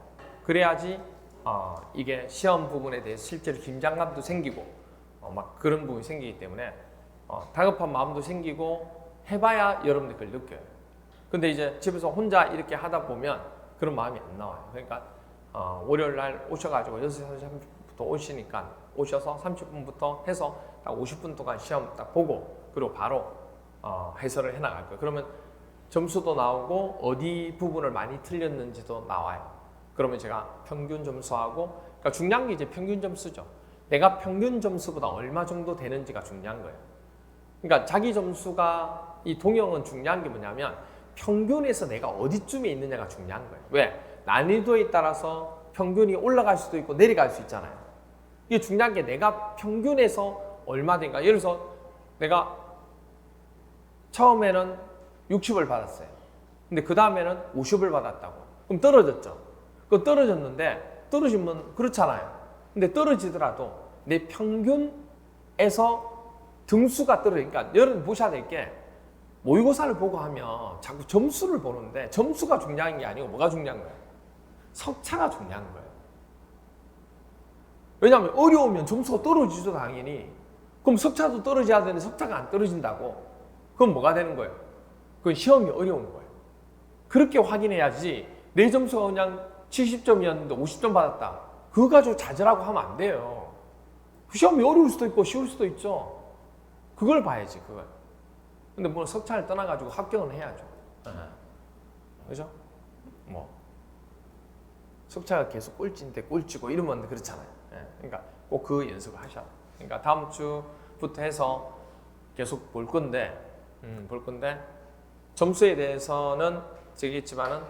그래야지 이게 시험 부분에 대해서 실제로 긴장감도 생기고 막 그런 부분이 생기기 때문에 다급한 마음도 생기고 해봐야 여러분들 그걸 느껴요. 근데 이제 집에서 혼자 이렇게 하다 보면 그런 마음이 안 나와요. 그러니까 월요일 날 오셔가지고 6시 30분부터 오시니까 오셔서 30분부터 해서 딱 50분 동안 시험 딱 보고 그리고 바로 해설을 해나갈 거예요. 그러면 점수도 나오고 어디 부분을 많이 틀렸는지도 나와요. 그러면 제가 평균 점수하고 그러니까 중요한 게 이제 평균 점수죠. 내가 평균 점수보다 얼마 정도 되는지가 중요한 거예요. 그러니까 자기 점수가 이 동영은 중요한 게 뭐냐면 평균에서 내가 어디쯤에 있느냐가 중요한 거예요. 왜? 난이도에 따라서 평균이 올라갈 수도 있고 내려갈 수 있잖아요. 이게 중요한 게 내가 평균에서 얼마 된가. 예를 들어서 내가 처음에는 60을 받았어요. 근데 그 다음에는 50을 받았다고. 그럼 떨어졌죠. 그 떨어졌는데 떨어지면 그렇잖아요. 근데 떨어지더라도 내 평균에서 등수가 떨어지니까 여러분 보셔야 될 게 모의고사를 보고 하면 자꾸 점수를 보는데 점수가 중요한 게 아니고 뭐가 중요한 거예요? 석차가 중요한 거예요. 왜냐하면 어려우면 점수가 떨어지죠 당연히. 그럼 석차도 떨어져야 되는데 석차가 안 떨어진다고. 그럼 뭐가 되는 거예요? 그건 시험이 어려운 거예요. 그렇게 확인해야지 내 점수가 그냥 70점이었는데 50점 받았다. 그거 가지고 좌절하고 하면 안 돼요. 시험이 어려울 수도 있고 쉬울 수도 있죠. 그걸 봐야지 그걸. 근데 뭐 석차를 떠나가지고 합격은 해야죠. 그죠? 뭐 석차가 계속 꼴찌인데 꼴찌고 이러면 그렇잖아요. 그러니까 꼭 그 연습을 하셔야 돼요. 그러니까 다음 주부터 해서 계속 볼 건데 점수에 대해서는 제기했지만은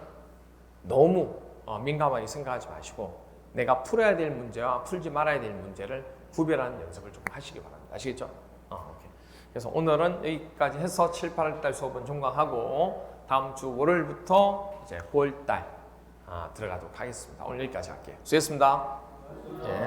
너무 민감하게 생각하지 마시고 내가 풀어야 될 문제와 풀지 말아야 될 문제를 구별하는 연습을 조금 하시기 바랍니다. 아시겠죠? 오케이. 그래서 오늘은 여기까지 해서 7, 8월 달 수업은 종강하고 다음 주 월요일부터 이제 9월 달 들어가도록 하겠습니다. 오늘 여기까지 할게요. 수고했습니다. 예.